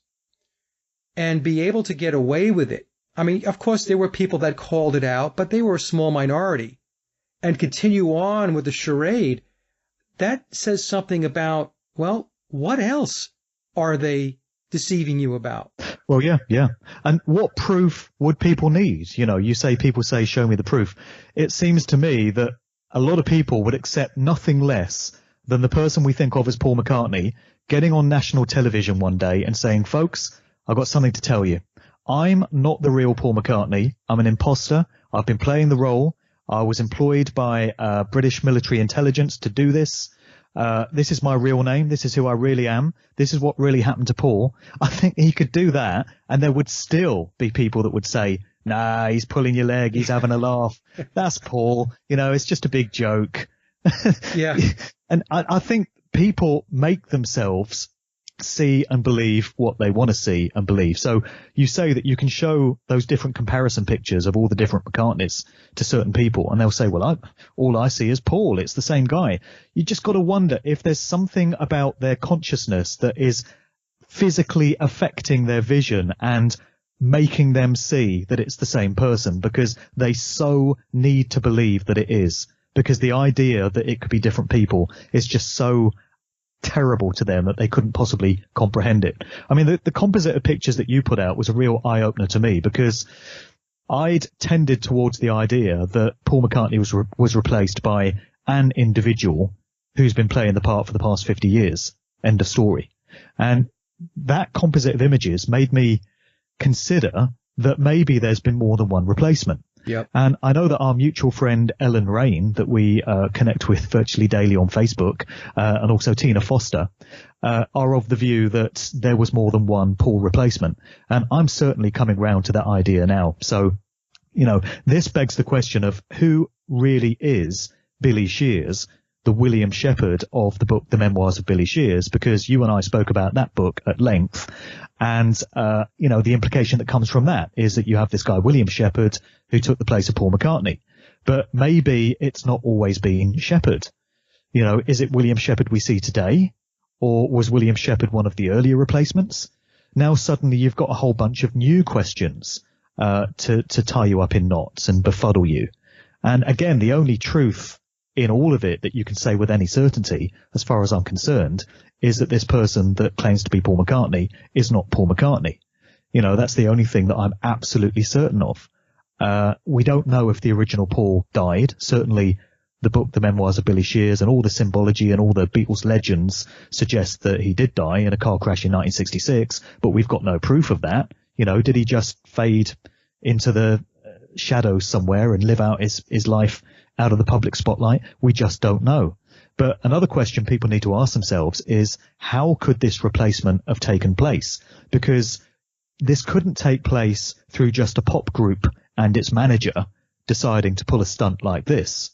and be able to get away with it. I mean, of course, there were people that called it out, but they were a small minority. And continue on with the charade. That says something about, well, what else are they deceiving you about?
Well, yeah. And what proof would people need? You say people say, show me the proof. It seems to me that a lot of people would accept nothing less than the person we think of as Paul McCartney getting on national television one day and saying, folks, I've got something to tell you. I'm not the real Paul McCartney. I'm an imposter. I've been playing the role. I was employed by British military intelligence to do this. This is my real name. This is who I really am. This is what really happened to Paul. I think he could do that, and there would still be people that would say, nah, he's pulling your leg. He's having a laugh. That's Paul. It's just a big joke.
Yeah.
And I think people make themselves see and believe what they want to see and believe. So you say that you can show those different comparison pictures of all the different McCartneys to certain people, and they'll say, well, all I see is Paul. It's the same guy. You just got to wonder if there's something about their consciousness that is physically affecting their vision and making them see that it's the same person, because they so need to believe that it is, because the idea that it could be different people is just so terrible to them that they couldn't possibly comprehend it. I mean, the composite of pictures that you put out was a real eye-opener to me, because I'd tended towards the idea that Paul McCartney was replaced by an individual who's been playing the part for the past 50 years. End of story. And that composite of images made me consider that maybe there's been more than one replacement.
Yep.
And I know that our mutual friend Ellen Rain, that we connect with virtually daily on Facebook, and also Tina Foster, are of the view that there was more than one Paul replacement. And I'm certainly coming round to that idea now. So, this begs the question of who really is Billy Shears, the William Shepherd of the book, The Memoirs of Billy Shears, because you and I spoke about that book at length. And, the implication that comes from that is that you have this guy, William Shepherd, who took the place of Paul McCartney. But maybe it's not always been Shepherd. Is it William Shepherd we see today? Or was William Shepherd one of the earlier replacements? Now suddenly you've got a whole bunch of new questions, to tie you up in knots and befuddle you. And again, the only truth in all of it that you can say with any certainty, as far as I'm concerned, is that this person that claims to be Paul McCartney is not Paul McCartney. That's the only thing that I'm absolutely certain of. We don't know if the original Paul died. Certainly the book, The Memoirs of Billy Shears, and all the symbology and all the Beatles legends suggest that he did die in a car crash in 1966, but we've got no proof of that. Did he just fade into the shadows somewhere and live out his life out of the public spotlight? We just don't know. But another question people need to ask themselves is, how could this replacement have taken place? Because this couldn't take place through just a pop group and its manager deciding to pull a stunt like this.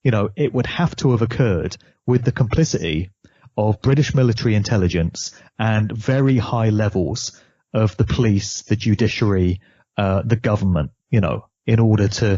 It would have to have occurred with the complicity of British military intelligence and very high levels of the police, the judiciary, the government, in order to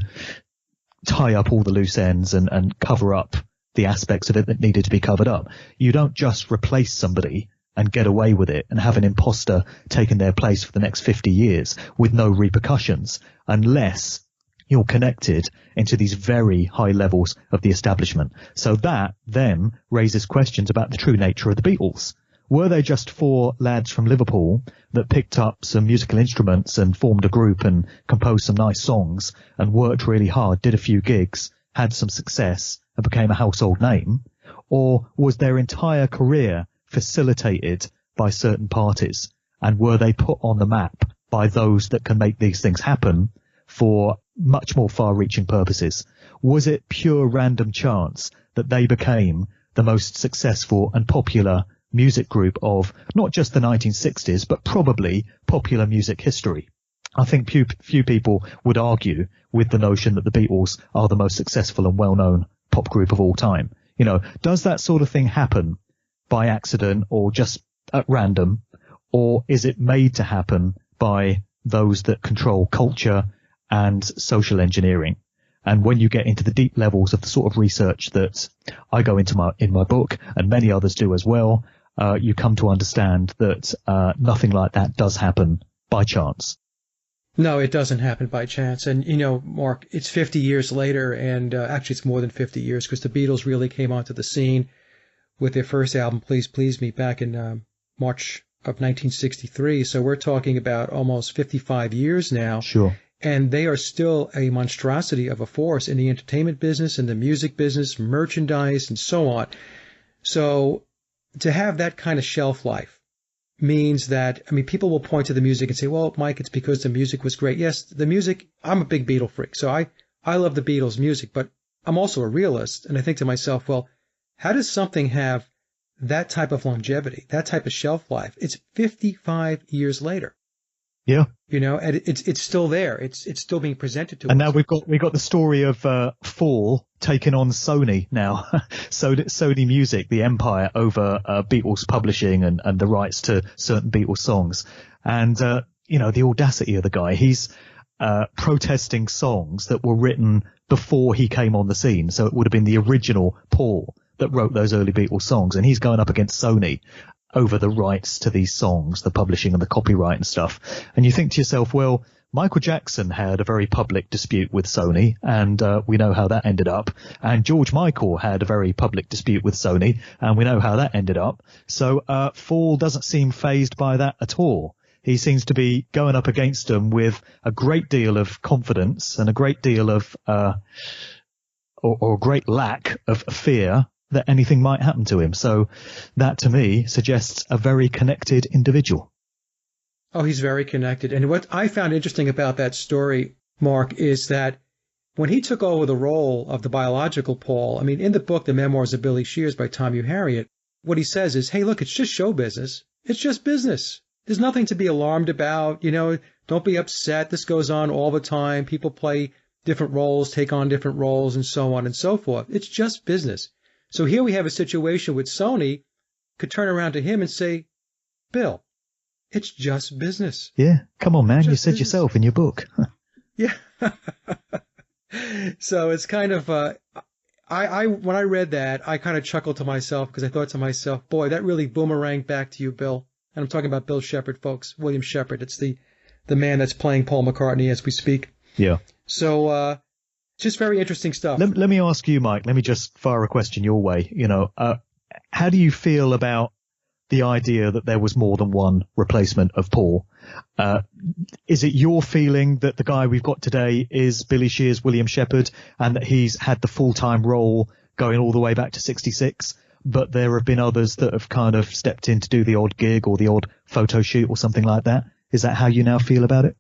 tie up all the loose ends and cover up the aspects of it that needed to be covered up. You don't just replace somebody and get away with it and have an imposter taking their place for the next 50 years with no repercussions, unless you're connected into these very high levels of the establishment. So that then raises questions about the true nature of the Beatles. Were they just four lads from Liverpool that picked up some musical instruments and formed a group and composed some nice songs and worked really hard, did a few gigs, had some success and became a household name? Or was their entire career facilitated by certain parties? And were they put on the map by those that can make these things happen for much more far-reaching purposes? Was it pure random chance that they became the most successful and popular music group of not just the 1960s, but probably popular music history? I think few people would argue with the notion that the Beatles are the most successful and well-known pop group of all time. Does that sort of thing happen by accident or just at random, or is it made to happen by those that control culture and social engineering? And when you get into the deep levels of the sort of research that I go into in my book, and many others do as well, you come to understand that nothing like that does happen by chance.
No, it doesn't happen by chance. And, Mark, it's 50 years later, and actually it's more than 50 years, because the Beatles really came onto the scene with their first album, Please Please Me, back in March of 1963. So we're talking about almost 55 years now.
Sure.
And they are still a monstrosity of a force in the entertainment business, in the music business, merchandise, and so on. So to have that kind of shelf life means that, people will point to the music and say, well, Mike, it's because the music was great. Yes, the music, I'm a big Beatle freak, so I love the Beatles music, but I'm also a realist, and I think to myself, well, how does something have that type of longevity, that type of shelf life? It's 55 years later.
Yeah.
And it's still there. It's still being presented to us.
And now we've got the story of Fall taking on Sony now. Sony Music, the empire over Beatles publishing and the rights to certain Beatles songs. And the audacity of the guy. He's protesting songs that were written before he came on the scene. So it would have been the original Paul that wrote those early Beatles songs, and he's going up against Sony over the rights to these songs, the publishing and the copyright and stuff. And you think to yourself, well, Michael Jackson had a very public dispute with Sony, and we know how that ended up. And George Michael had a very public dispute with Sony, and we know how that ended up. So Fall doesn't seem fazed by that at all. he seems to be going up against them with a great deal of confidence and a great deal of, or a great lack of fear that anything might happen to him. So that to me suggests a very connected individual.
Oh, he's very connected. And what I found interesting about that story, Mark, is that when he took over the role of the biological Paul, I mean, in the book, The Memoirs of Billy Shears by Tom Hugh Harriet, what he says is, hey, look, it's just show business. It's just business. There's nothing to be alarmed about. You know, don't be upset. This goes on all the time. People play different roles, take on different roles, and so on and so forth. It's just business. So here we have a situation with Sony could turn around to him and say, Bill, it's just business.
Yeah. Come on, man. You said
business.
Yourself in your book.
Yeah. So it's kind of, when I read that, I kind of chuckled to myself because I thought to myself, boy, that really boomeranged back to you, Bill. And I'm talking about Bill Shepherd, folks, William Shepherd. It's the man that's playing Paul McCartney as we speak.
Yeah.
So, just very interesting stuff.
Let me ask you, Mike, let me just fire a question your way. You know, how do you feel about the idea that there was more than one replacement of Paul? Is it your feeling that the guy we've got today is Billy Shears, William Shepherd, and that he's had the full-time role going all the way back to 66, but there have been others that have kind of stepped in to do the odd gig or the odd photo shoot or something like that? Is that how you now feel about it?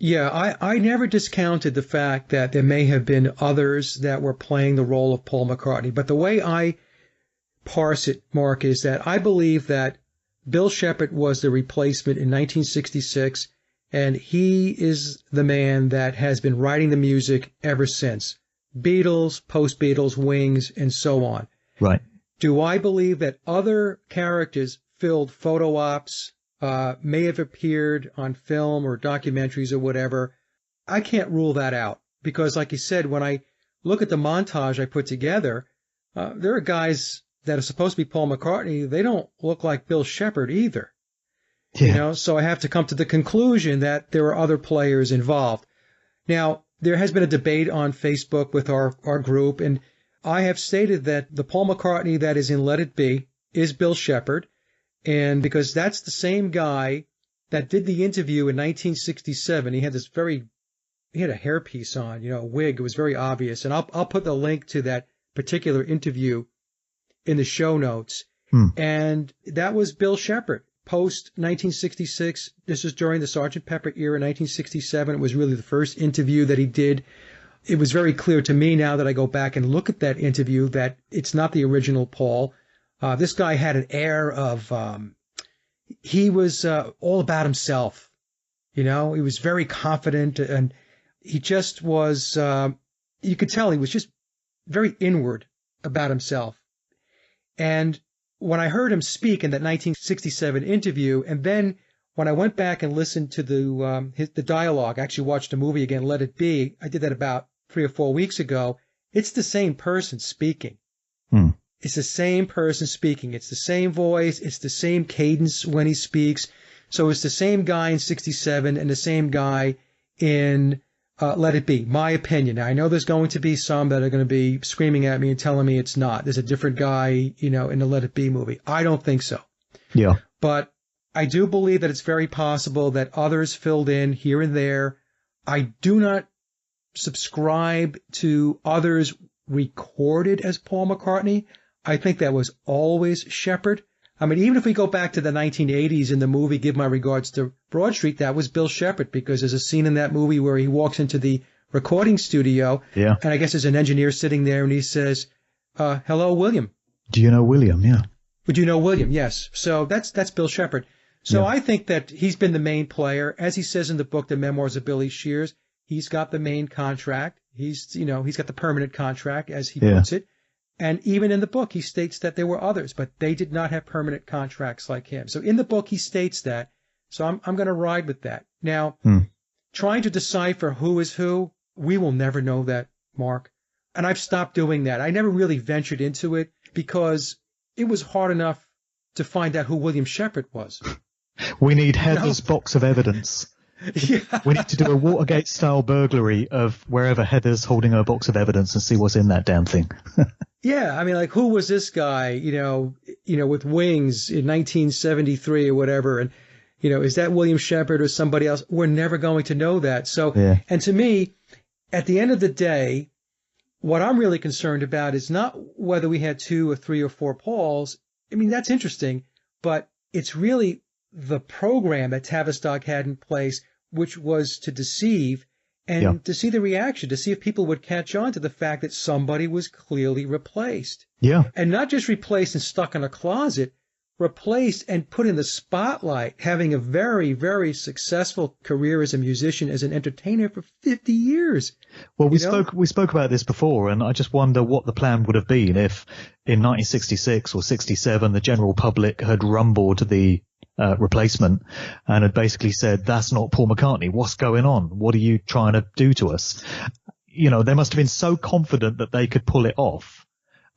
Yeah, I never discounted the fact that there may have been others that were playing the role of Paul McCartney. But the way I parse it, Mark, is that I believe that Bill Shepherd was the replacement in 1966, and he is the man that has been writing the music ever since. Beatles, post-Beatles, Wings, and so on.
Right.
Do I believe that other characters filled photo ops, may have appeared on film or documentaries or whatever? I can't rule that out because, like you said, when I look at the montage I put together, there are guys that are supposed to be Paul McCartney. They don't look like Bill Shepherd either. Yeah. You know, so I have to come to the conclusion that there are other players involved. Now, there has been a debate on Facebook with our group, and I have stated that the Paul McCartney that is in Let It Be is Bill Shepherd. And because that's the same guy that did the interview in 1967, he had a hairpiece on, you know, a wig. It was very obvious. And I'll put the link to that particular interview in the show notes. And that was Bill Shepherd. Post 1966, this was during the Sgt. Pepper era, 1967. It was really the first interview that he did. It was very clear to me now that I go back and look at that interview that it's not the original Paul. This guy had an air of, he was all about himself. You know, he was very confident, and he just was, you could tell he was just very inward about himself. And when I heard him speak in that 1967 interview, and then when I went back and listened to the dialogue, I actually watched the movie again, Let It Be. I did that about 3 or 4 weeks ago. It's the same person speaking. It's the same person speaking. It's the same voice. It's the same cadence when he speaks. So it's the same guy in 67 and the same guy in Let It Be. My opinion. Now, I know there's going to be some that are going to be screaming at me and telling me it's not. There's a different guy, you know, in the Let It Be movie. I don't think so.
Yeah.
But I do believe that it's very possible that others filled in here and there. I do not subscribe to others recorded as Paul McCartney. I think that was always Shepherd. I mean, even if we go back to the 1980s in the movie Give My Regards to Broad Street, that was Bill Shepherd, because there's a scene in that movie where he walks into the recording studio, and I guess there's an engineer sitting there, and he says, hello, William.
Do you know William? Yeah.
Would you know William? Yes. So that's Bill Shepherd. So I think that he's been the main player. As he says in the book, The Memoirs of Billy Shears, he's got the main contract. He's got the permanent contract, as he puts it. And even in the book, he states that there were others, but they did not have permanent contracts like him. So in the book, he states that. So I'm going to ride with that. Now, trying to decipher who is who, we will never know that, Mark. And I've stopped doing that. I never really ventured into it because it was hard enough to find out who William Shepherd was.
We need Heather's box of evidence. Yeah. We need to do a Watergate-style burglary of wherever Heather's holding her box of evidence and see what's in that damn thing.
Yeah, I mean, like, who was this guy, with Wings in 1973 or whatever? And, is that William Shepard or somebody else? We're never going to know that. So,
Yeah.
and to me, at the end of the day, what I'm really concerned about is not whether we had 2 or 3 or 4 Pauls. I mean, that's interesting, but it's really the program that Tavistock had in place, which was to deceive and to see the reaction, to see if people would catch on to the fact that somebody was clearly replaced.
Yeah.
And not just replaced and stuck in a closet, replaced and put in the spotlight, having a very, very successful career as a musician, as an entertainer for 50 years.
Well, we spoke about this before, and I just wonder what the plan would have been if in 1966 or 67 the general public had rumbled the replacement and had basically said, that's not Paul McCartney. What's going on? What are you trying to do to us? They must have been so confident that they could pull it off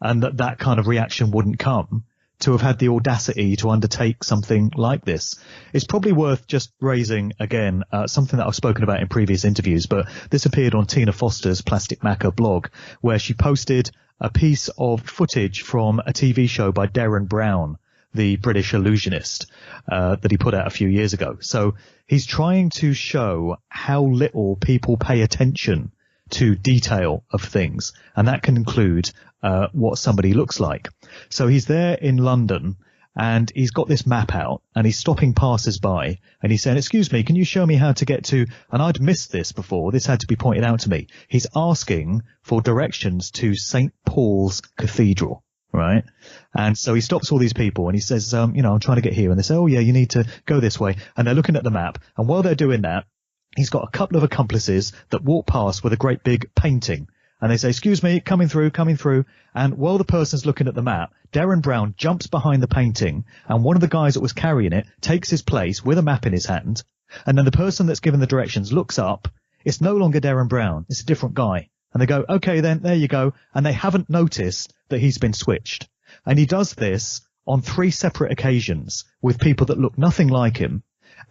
and that kind of reaction wouldn't come, to have had the audacity to undertake something like this. It's probably worth just raising again something that I've spoken about in previous interviews, but this appeared on Tina Foster's Plastic Macca blog, where she posted a piece of footage from a TV show by Derren Brown, the British illusionist, that he put out a few years ago. So he's trying to show how little people pay attention to detail of things, and that can include what somebody looks like. So he's there in London, and he's got this map out, and he's stopping passers-by, and he's saying, excuse me, can you show me how to get to, and I'd missed this before, this had to be pointed out to me. He's asking for directions to St. Paul's Cathedral, right? And so he stops all these people, and he says, I'm trying to get here, and they say, oh yeah, you need to go this way, and they're looking at the map, and while they're doing that, he's got a couple of accomplices that walk past with a great big painting. And they say, excuse me, coming through. And while the person's looking at the map, Derren Brown jumps behind the painting, and one of the guys that was carrying it takes his place with a map in his hand. And then the person that's given the directions looks up. It's no longer Derren Brown. It's a different guy. And they go, okay, then there you go. And they haven't noticed that he's been switched. And he does this on 3 separate occasions with people that look nothing like him.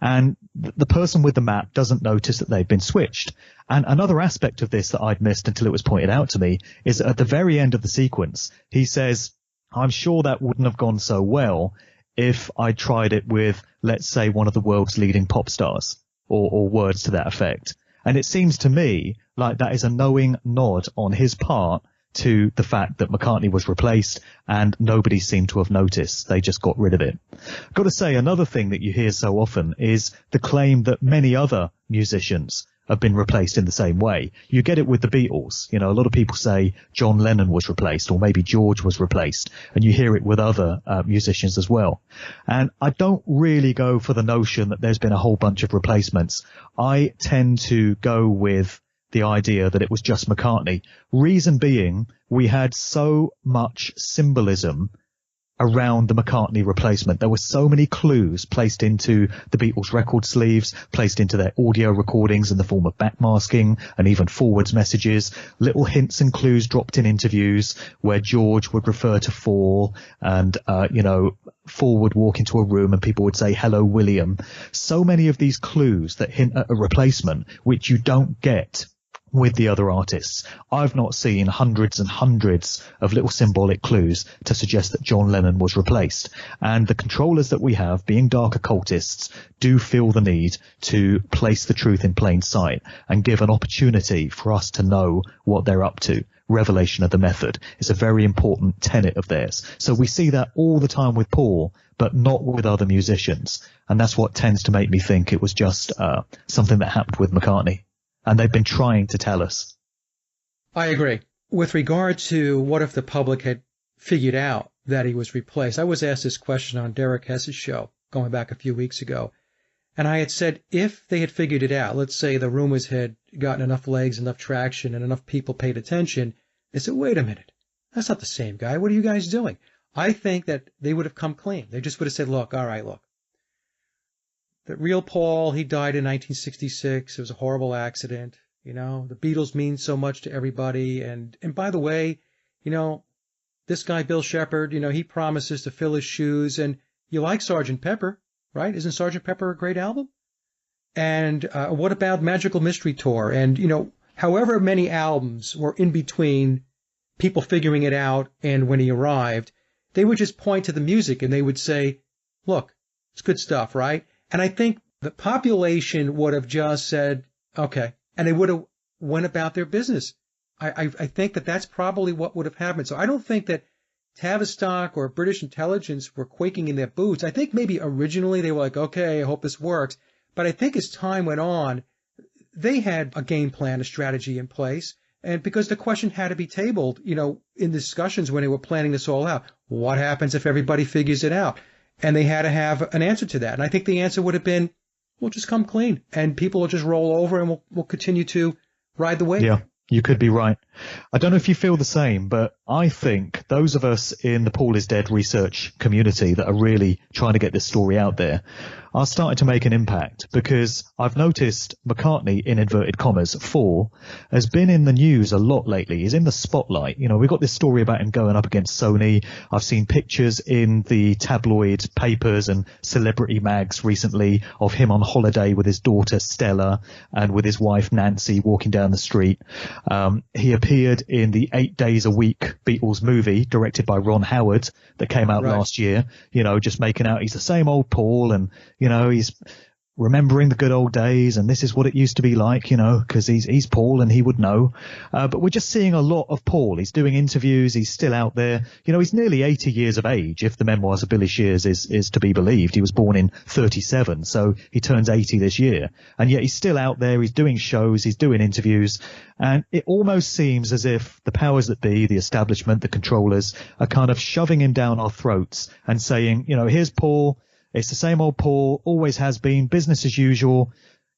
And the person with the map doesn't notice that they've been switched. And another aspect of this that I'd missed until it was pointed out to me is at the very end of the sequence, he says, I'm sure that wouldn't have gone so well if I tried it with, let's say, one of the world's leading pop stars, or words to that effect. And it seems to me like that is a knowing nod on his part to the fact that McCartney was replaced and nobody seemed to have noticed. They just got rid of it. I've got to say, another thing that you hear so often is the claim that many other musicians have been replaced in the same way. You get it with the Beatles. A lot of people say John Lennon was replaced, or maybe George was replaced, and you hear it with other musicians as well. And I don't really go for the notion that there's been a whole bunch of replacements. I tend to go with the idea that it was just McCartney. Reason being, we had so much symbolism around the McCartney replacement. There were so many clues placed into the Beatles record sleeves, placed into their audio recordings in the form of backmasking and even forwards messages, little hints and clues dropped in interviews where George would refer to Paul and, Paul would walk into a room and people would say, hello, William. So many of these clues that hint at a replacement, which you don't get with the other artists. I've not seen hundreds and hundreds of little symbolic clues to suggest that John Lennon was replaced. And the controllers that we have, being dark occultists, do feel the need to place the truth in plain sight and give an opportunity for us to know what they're up to. Revelation of the method is a very important tenet of theirs. So we see that all the time with Paul, but not with other musicians. And that's what tends to make me think it was just something that happened with McCartney. And they've been trying to tell us.
I agree. With regard to what if the public had figured out that he was replaced, I was asked this question on Derek Hess's show going back a few weeks ago. And I had said, if they had figured it out, let's say the rumors had gotten enough legs, enough traction, and enough people paid attention, they said, wait a minute, that's not the same guy. What are you guys doing? I think that they would have come clean. They just would have said, look, all right, look. The real Paul, he died in 1966. It was a horrible accident. The Beatles mean so much to everybody. And by the way, this guy, Bill Shepard, he promises to fill his shoes. And you like Sgt. Pepper, right? Isn't Sgt. Pepper a great album? And what about Magical Mystery Tour? And, however many albums were in between people figuring it out and when he arrived, they would just point to the music and they would say, look, it's good stuff, right? And I think the population would have just said, okay, and they would have went about their business. I think that that's probably what would have happened. So I don't think that Tavistock or British intelligence were quaking in their boots. I think maybe originally they were like, okay, I hope this works. But I think as time went on, they had a game plan, a strategy in place. And because the question had to be tabled, in discussions when they were planning this all out, what happens if everybody figures it out? And they had to have an answer to that. And I think the answer would have been, we'll just come clean and people will just roll over and we'll continue to ride the wave.
Yeah. You could be right. I don't know if you feel the same, but I think those of us in the Paul is Dead research community that are really trying to get this story out there are starting to make an impact, because I've noticed McCartney, in inverted commas, has been in the news a lot lately. He's in the spotlight. We've got this story about him going up against Sony. I've seen pictures in the tabloid papers and celebrity mags recently of him on holiday with his daughter Stella and with his wife Nancy walking down the street. He appeared in the 8 Days a Week Beatles movie directed by Ron Howard that came out last year, just making out he's the same old Paul, and he's remembering the good old days, and this is what it used to be like, because he's Paul and he would know. But we're just seeing a lot of Paul. He's doing interviews. He's still out there. He's nearly 80 years of age, if the memoirs of Billy Shears is to be believed. He was born in 37, so he turns 80 this year. And yet he's still out there. He's doing shows. He's doing interviews. And it almost seems as if the powers that be, the establishment, the controllers, are kind of shoving him down our throats and saying, here's Paul. It's the same old Paul, always has been, business as usual.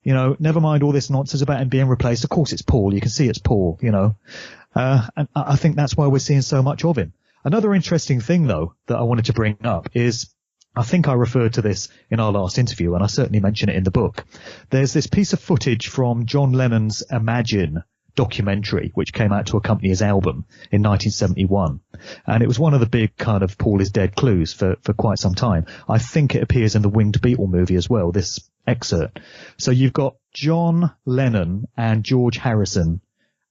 Never mind all this nonsense about him being replaced. Of course it's Paul. You can see it's Paul, and I think that's why we're seeing so much of him. Another interesting thing, though, that I wanted to bring up is, I think I referred to this in our last interview, and I certainly mention it in the book. There's this piece of footage from John Lennon's Imagine documentary, which came out to accompany his album in 1971. And it was one of the big kind of Paul is Dead clues for quite some time. I think it appears in the Winged Beetle movie as well, this excerpt. So you've got John Lennon and George Harrison,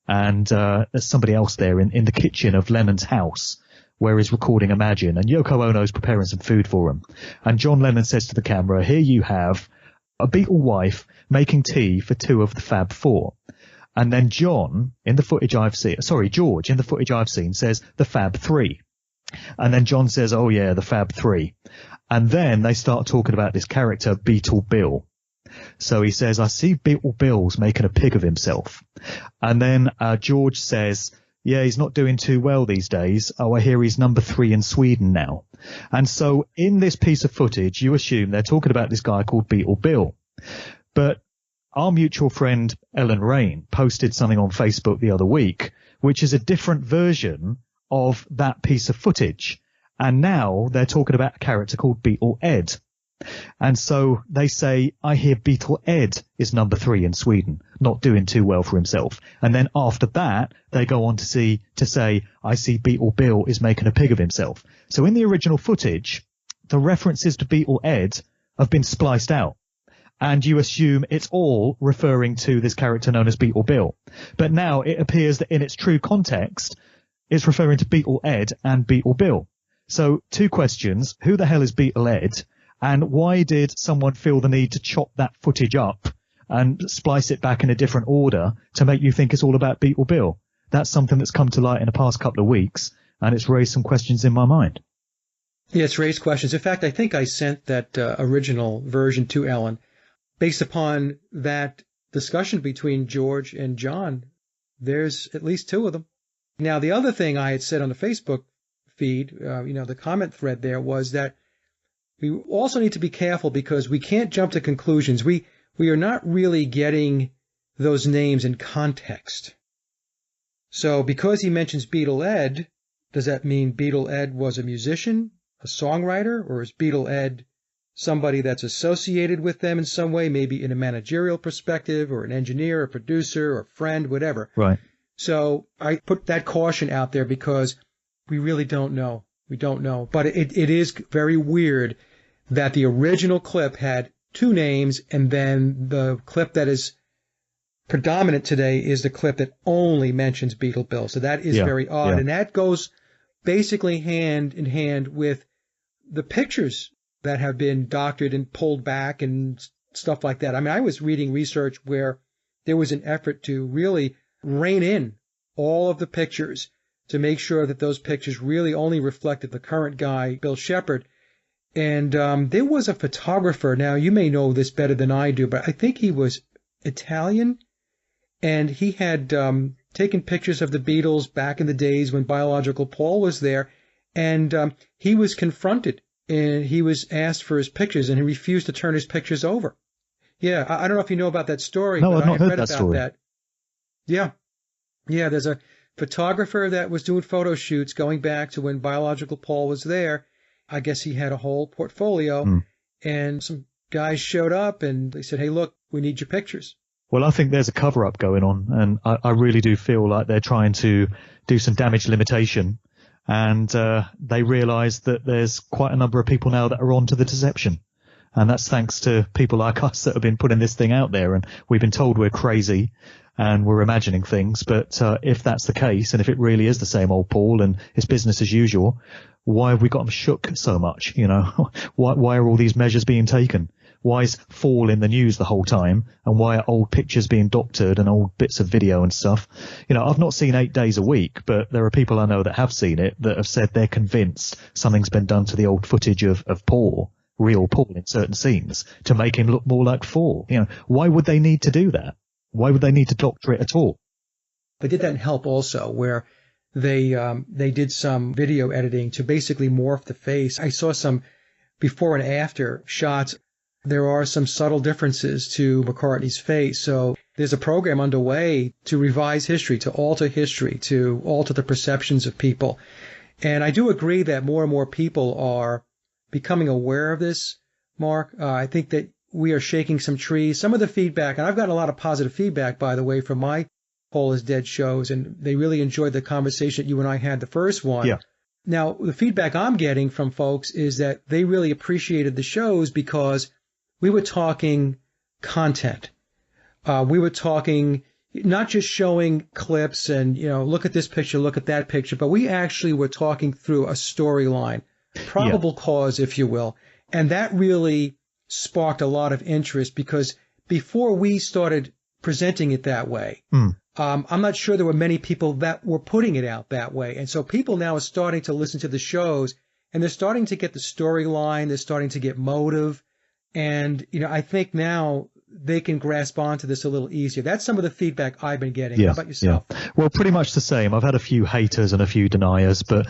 and there's somebody else there in the kitchen of Lennon's house where he's recording Imagine, and Yoko Ono's preparing some food for him. And John Lennon says to the camera, here you have a Beatle wife making tea for two of the Fab Four. And then George, in the footage I've seen, says the Fab Three. And then John says, oh yeah, the Fab Three. And then they start talking about this character, Beetle Bill. So he says, I see Beetle Bill's making a pig of himself. And then George says, yeah, he's not doing too well these days. Oh, I hear he's number 3 in Sweden now. And so in this piece of footage, you assume they're talking about this guy called Beetle Bill. But our mutual friend Ellen Rain posted something on Facebook the other week, which is a different version of that piece of footage. And now they're talking about a character called Beetle Ed. And so they say, I hear Beetle Ed is number 3 in Sweden, not doing too well for himself. And then after that, they go on to say, I see Beetle Bill is making a pig of himself. So in the original footage, the references to Beetle Ed have been spliced out. And you assume it's all referring to this character known as Beetle Bill. But now it appears that in its true context, it's referring to Beetle Ed and Beetle Bill. So 2 questions. Who the hell is Beetle Ed? And why did someone feel the need to chop that footage up and splice it back in a different order to make you think it's all about Beetle Bill? That's something that's come to light in the past couple of weeks, and it's raised some questions in my mind.
Yeah, it's raised questions. In fact, I think I sent that original version to Ellen. Based upon that discussion between George and John, there's at least 2 of them. Now, the other thing I had said on the Facebook feed, the comment thread there, was that we also need to be careful because we can't jump to conclusions. We are not really getting those names in context. So because he mentions Beetle Ed, does that mean Beetle Ed was a musician, a songwriter, or is Beetle Ed somebody that's associated with them in some way, maybe in a managerial perspective, or an engineer, a producer, or a friend, whatever.
Right.
So I put that caution out there because we really don't know. We don't know. But it is very weird that the original clip had 2 names, and then the clip that is predominant today is the clip that only mentions Beetle Bill. So that is very odd. Yeah. And that goes basically hand in hand with the pictures that have been doctored and pulled back and stuff like that. I mean, I was reading research where there was an effort to really rein in all of the pictures to make sure that those pictures really only reflected the current guy, Bill Shepard. And there was a photographer. Now, you may know this better than I do, but I think he was Italian, and he had taken pictures of the Beatles back in the days when Biological Paul was there, and he was confronted, and he was asked for his pictures, and he refused to turn his pictures over. Yeah, I don't know if you know about that story.
No,
but
I've not heard
read
that
about
story.
that. Yeah, there's a photographer that was doing photo shoots going back to when Biological Paul was there. I guess he had a whole portfolio, and some guys showed up, and they said, hey, look, we need your pictures.
Well, I think there's a cover-up going on, and I really do feel like they're trying to do some damage limitation, and they realise that there's quite a number of people now that are onto the deception. And that's thanks to people like us that have been putting this thing out there, and we've been told we're crazy and we're imagining things. But if that's the case, and if it really is the same old Paul and it's business as usual, why have we got them shook so much? You know, why are all these measures being taken? Why is fall in the news the whole time? And why are old pictures being doctored and old bits of video and stuff? You know, I've not seen 8 Days a Week, but there are people I know that have seen it that have said they're convinced something's been done to the old footage of Paul, real Paul in certain scenes, to make him look more like Fall. You know, why would they need to do that? Why would they need to doctor it at all?
They did that in Help also, where they did some video editing to basically morph the face. I saw some before and after shots. There are some subtle differences to McCartney's face. So there's a program underway to revise history, to alter the perceptions of people. And I do agree that more and more people are becoming aware of this, Mark. I think that we are shaking some trees. Some of the feedback, and I've gotten a lot of positive feedback, by the way, from my Paul is Dead shows, and they really enjoyed the conversation you and I had, the first one.
Yeah.
Now, the feedback I'm getting from folks is that they really appreciated the shows because we were talking content. We were talking not just showing clips and, you know, look at this picture, look at that picture, but we actually were talking through a storyline, probable cause, if you will. And that really sparked a lot of interest because before we started presenting it that way, I'm not sure there were many people that were putting it out that way. And so people now are starting to listen to the shows, and they're starting to get the storyline. They're starting to get motive. And, you know, I think now they can grasp onto this a little easier. That's some of the feedback I've been getting. How about yourself?
Yeah. Well, pretty much the same. I've had a few haters and a few deniers, but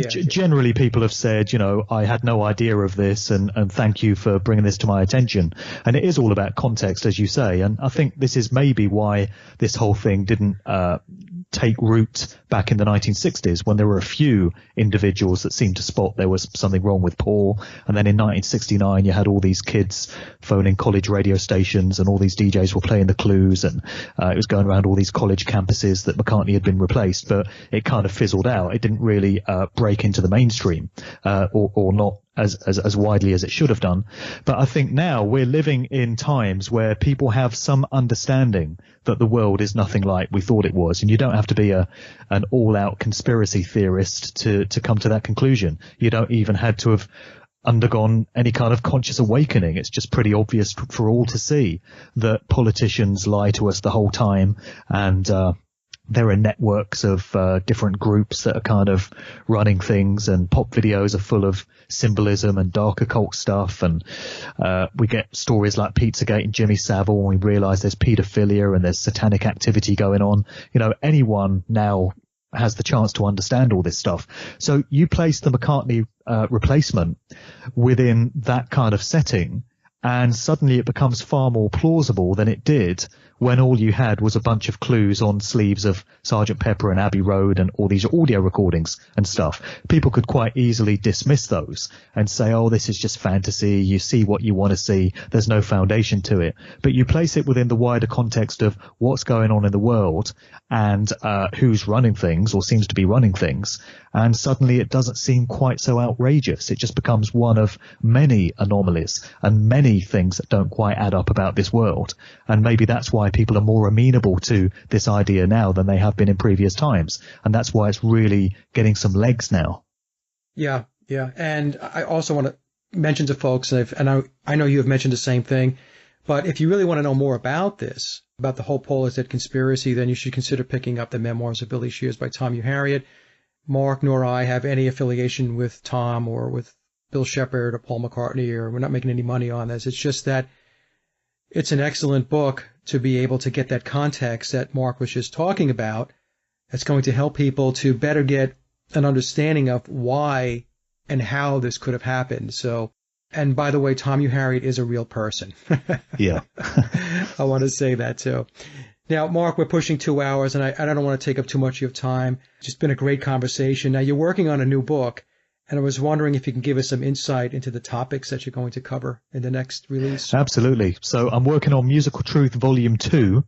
generally people have said, you know, I had no idea of this, and thank you for bringing this to my attention. And it is all about context, as you say. And I think this is maybe why this whole thing didn't take root back in the 1960s, when there were a few individuals that seemed to spot there was something wrong with Paul. And then in 1969, you had all these kids phoning college radio stations, and all these DJs were playing the clues, and it was going around all these college campuses that McCartney had been replaced, but it kind of fizzled out. It didn't really break into the mainstream, or not as widely as it should have done. But I think now we're living in times where people have some understanding that the world is nothing like we thought it was. And you don't have to be an all-out conspiracy theorist to come to that conclusion. You don't even have to have undergone any kind of conscious awakening. It's just pretty obvious for all to see that politicians lie to us the whole time, and there are networks of different groups that are kind of running things, and pop videos are full of symbolism and dark occult stuff. And we get stories like Pizzagate and Jimmy Savile, and we realize there's pedophilia and there's satanic activity going on. You know, anyone now has the chance to understand all this stuff. So you place the McCartney replacement within that kind of setting, and suddenly it becomes far more plausible than it did when all you had was a bunch of clues on sleeves of Sgt. Pepper and Abbey Road and all these audio recordings and stuff. People could quite easily dismiss those and say, oh, this is just fantasy. You see what you want to see. There's no foundation to it. But you place it within the wider context of what's going on in the world and who's running things or seems to be running things. And suddenly it doesn't seem quite so outrageous. It just becomes one of many anomalies and many things that don't quite add up about this world. And maybe that's why people are more amenable to this idea now than they have been in previous times. And that's why it's really getting some legs now.
Yeah. And I also want to mention to folks, and I know you have mentioned the same thing, but if you really want to know more about this, about the whole Paul is Dead conspiracy, then you should consider picking up the Memoirs of Billy Shears by Tom U. Harriet. Mark nor I have any affiliation with Tom or with Bill Shepard or Paul McCartney, or we're not making any money on this. It's just that it's an excellent book to be able to get that context that Mark was just talking about. It's going to help people to better get an understanding of why and how this could have happened. So, and by the way, Tom U. Harriet is a real person.
Yeah.
I want to say that too. Now, Mark, we're pushing 2 hours, and I don't want to take up too much of your time. It's just been a great conversation. Now, you're working on a new book, and I was wondering if you can give us some insight into the topics that you're going to cover in the next release.
Absolutely. So I'm working on Musical Truth Volume 2.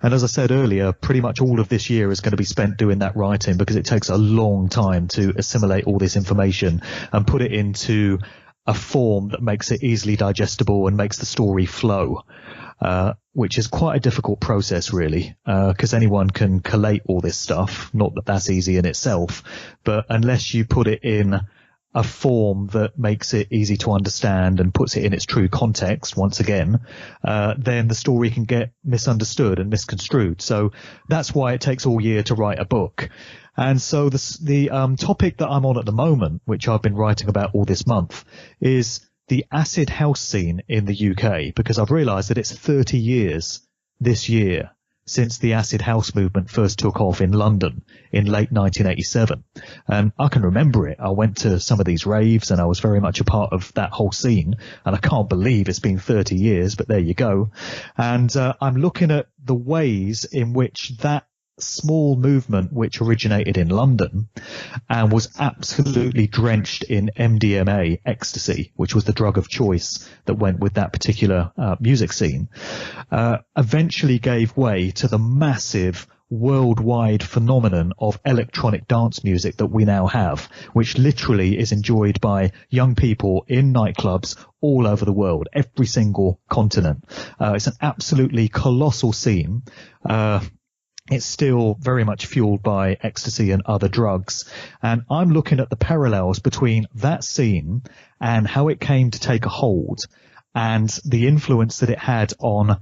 And as I said earlier, pretty much all of this year is going to be spent doing that writing, because it takes a long time to assimilate all this information and put it into a form that makes it easily digestible and makes the story flow. Which is quite a difficult process, really, because anyone can collate all this stuff. Not that that's easy in itself, but unless you put it in a form that makes it easy to understand and puts it in its true context, once again, then the story can get misunderstood and misconstrued. So that's why it takes all year to write a book. And so the topic that I'm on at the moment, which I've been writing about all this month, is the acid house scene in the UK, because I've realised that it's 30 years this year since the acid house movement first took off in London in late 1987. And I can remember it. I went to some of these raves and I was very much a part of that whole scene. And I can't believe it's been 30 years, but there you go. And I'm looking at the ways in which that small movement, which originated in London and was absolutely drenched in MDMA, ecstasy, which was the drug of choice that went with that particular music scene, eventually gave way to the massive worldwide phenomenon of electronic dance music that we now have, which literally is enjoyed by young people in nightclubs all over the world, every single continent. It's an absolutely colossal scene. It's still very much fueled by ecstasy and other drugs. And I'm looking at the parallels between that scene and how it came to take a hold and the influence that it had on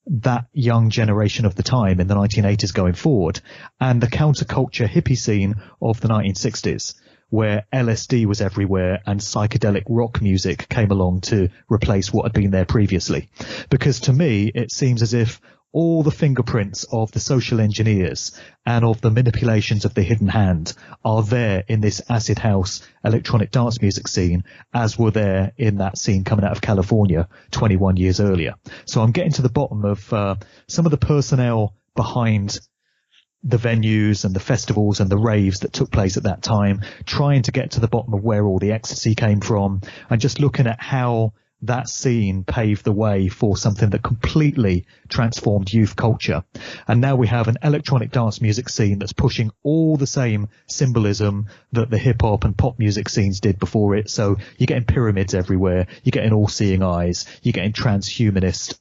that young generation of the time in the 1980s going forward, and the counterculture hippie scene of the 1960s, where LSD was everywhere and psychedelic rock music came along to replace what had been there previously. Because to me, it seems as if all the fingerprints of the social engineers and of the manipulations of the hidden hand are there in this acid house electronic dance music scene, as were there in that scene coming out of California 21 years earlier. So I'm getting to the bottom of some of the personnel behind the venues and the festivals and the raves that took place at that time, trying to get to the bottom of where all the ecstasy came from, and just looking at how that scene paved the way for something that completely transformed youth culture. And now we have an electronic dance music scene that's pushing all the same symbolism that the hip hop and pop music scenes did before it. So you're getting pyramids everywhere, you're getting all-seeing eyes, you're getting transhumanist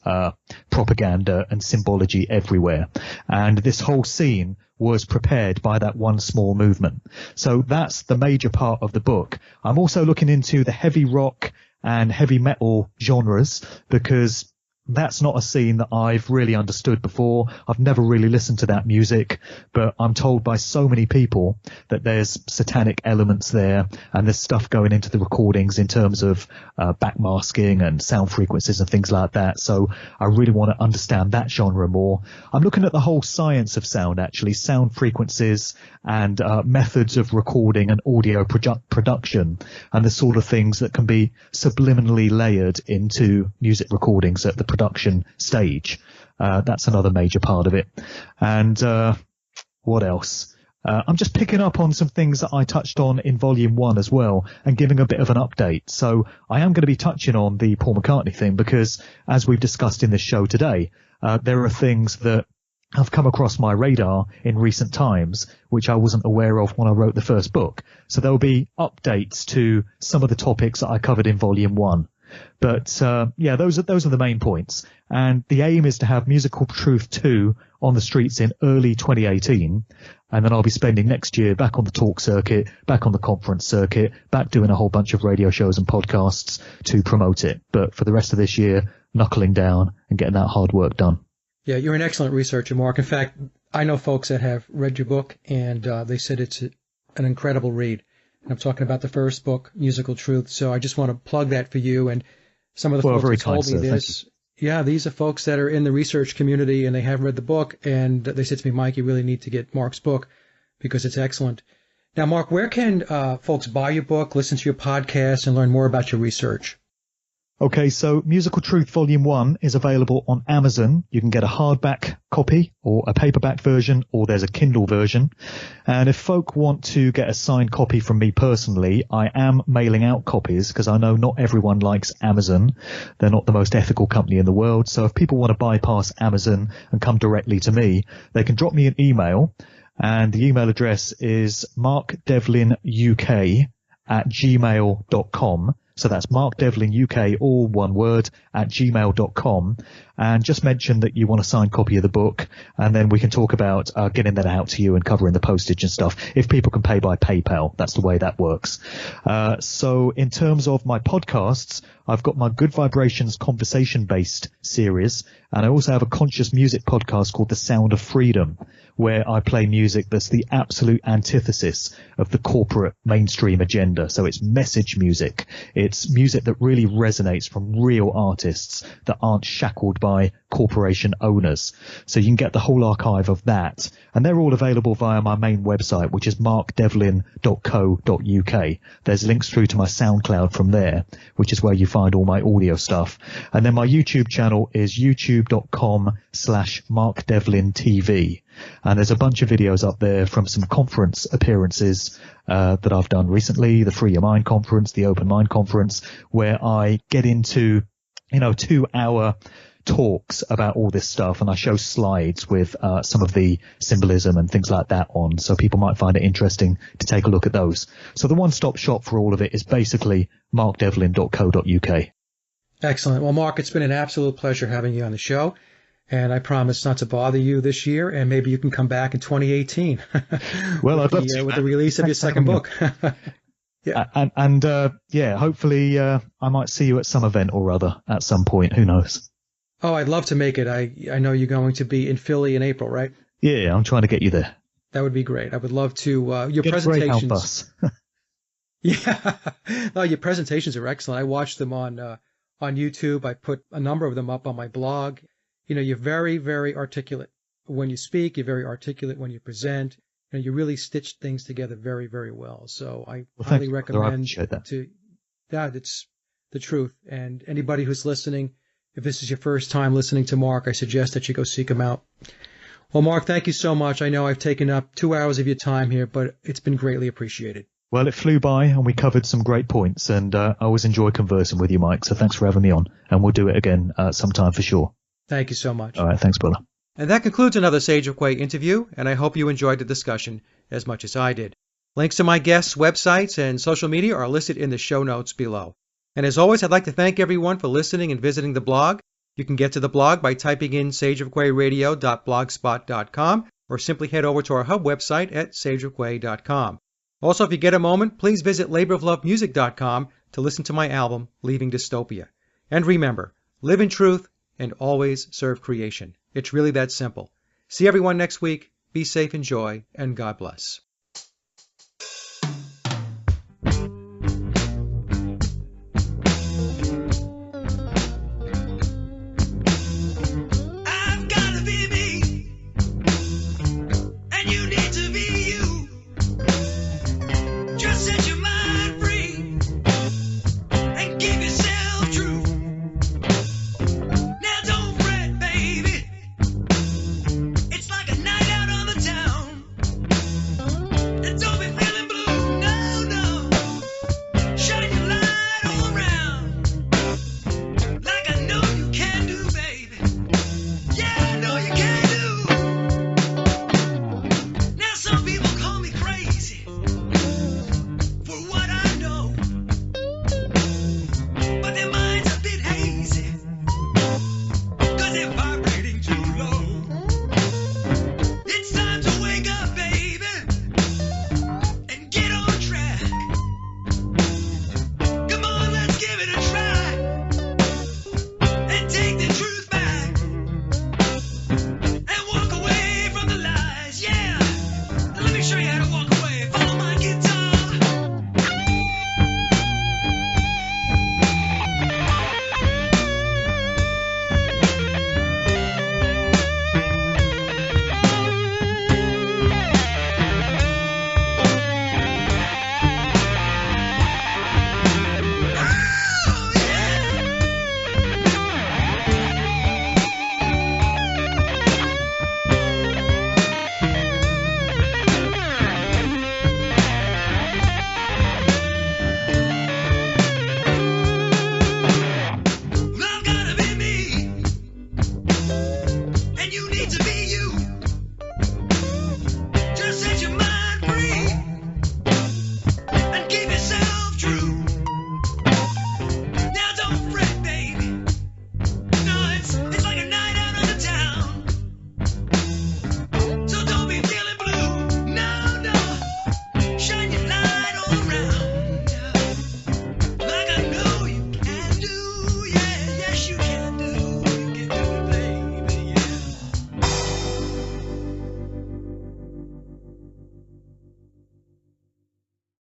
propaganda and symbology everywhere. And this whole scene was prepared by that one small movement. So that's the major part of the book. I'm also looking into the heavy rock and heavy metal genres, because that's not a scene that I've really understood before. I've never really listened to that music, but I'm told by so many people that there's satanic elements there, and there's stuff going into the recordings in terms of backmasking and sound frequencies and things like that. So I really want to understand that genre more. I'm looking at the whole science of sound, actually, sound frequencies and methods of recording and audio production, and the sort of things that can be subliminally layered into music recordings at the production stage. That's another major part of it. And what else? I'm just picking up on some things that I touched on in Volume 1 as well, and giving a bit of an update. So I am going to be touching on the Paul McCartney thing, because as we've discussed in this show today, there are things that have come across my radar in recent times which I wasn't aware of when I wrote the first book. So there will be updates to some of the topics that I covered in Volume 1. But yeah, those are the main points. And the aim is to have Musical Truth 2 on the streets in early 2018. And then I'll be spending next year back on the talk circuit, back on the conference circuit, back doing a whole bunch of radio shows and podcasts to promote it. But for the rest of this year, knuckling down and getting that hard work done.
Yeah, you're an excellent researcher, Mark. In fact, I know folks that have read your book, and they said it's an incredible read. And I'm talking about the first book, Musical Truth. So I just want to plug that for you. And some of the folks that told me this, yeah, these are folks that are in the research community, and they have read the book. And they said to me, Mike, you really need to get Mark's book because it's excellent. Now, Mark, where can folks buy your book, listen to your podcast, and learn more about your research?
Okay, so Musical Truth Volume 1 is available on Amazon. You can get a hardback copy or a paperback version, or there's a Kindle version. And if folk want to get a signed copy from me personally, I am mailing out copies because I know not everyone likes Amazon. They're not the most ethical company in the world. So if people want to bypass Amazon and come directly to me, they can drop me an email. And the email address is markdevlinuk@gmail.com. So that's markdevlinuk, all one word, @gmail.com. And just mention that you want a signed copy of the book. And then we can talk about getting that out to you and covering the postage and stuff. If people can pay by PayPal, that's the way that works. So in terms of my podcasts, I've got my Good Vibrations conversation-based series. And I also have a conscious music podcast called The Sound of Freedom, where I play music that's the absolute antithesis of the corporate mainstream agenda. So it's message music. It's music that really resonates from real artists that aren't shackled by corporation owners. So you can get the whole archive of that. And they're all available via my main website, which is markdevlin.co.uk. There's links through to my SoundCloud from there, which is where you find all my audio stuff. And then my YouTube channel is youtube.com/markdevlintv. And there's a bunch of videos up there from some conference appearances that I've done recently, the Free Your Mind conference, the Open Mind conference, where I get into, 2-hour talks about all this stuff, and I show slides with some of the symbolism and things like that on, so people might find it interesting to take a look at those. So the one-stop shop for all of it is basically markdevlin.co.uk.
Excellent. Well, Mark, it's been an absolute pleasure having you on the show. And I promise not to bother you this year, and maybe you can come back in 2018.
Well, I'd love to.
With the release of your second book.
Yeah. And hopefully I might see you at some event or other at some point. Who knows?
Oh, I'd love to make it. I know you're going to be in Philly in April, right?
Yeah, I'm trying to get you there.
That would be great. I would love to. Your
get
presentations.
A bus.
Yeah. No, your presentations are excellent. I watched them on YouTube. I put a number of them up on my blog. You're very, very articulate when you speak. You're very articulate when you present. And you really stitch things together very, very well. So I highly recommend that. It's the truth. And anybody who's listening, if this is your first time listening to Mark, I suggest that you go seek him out. Well, Mark, thank you so much. I know I've taken up 2 hours of your time here, but it's been greatly appreciated.
Well, it flew by and we covered some great points. And I always enjoy conversing with you, Mike. So thanks for having me on. And we'll do it again sometime for sure.
Thank you so much.
All right. Thanks, brother.
And that concludes another Sage of Quay interview, and I hope you enjoyed the discussion as much as I did. Links to my guests' websites and social media are listed in the show notes below. And as always, I'd like to thank everyone for listening and visiting the blog. You can get to the blog by typing in sageofquayradio.blogspot.com or simply head over to our hub website at sageofquay.com. Also, if you get a moment, please visit laboroflovemusic.com to listen to my album, Leaving Dystopia. And remember, live in truth and always serve creation. It's really that simple. See everyone next week. Be safe, enjoy, and God bless.
I've gotta be me, and you need to be you. Just set your mind free and give yourself truth. Now don't fret, baby. It's like a night out on the town. you.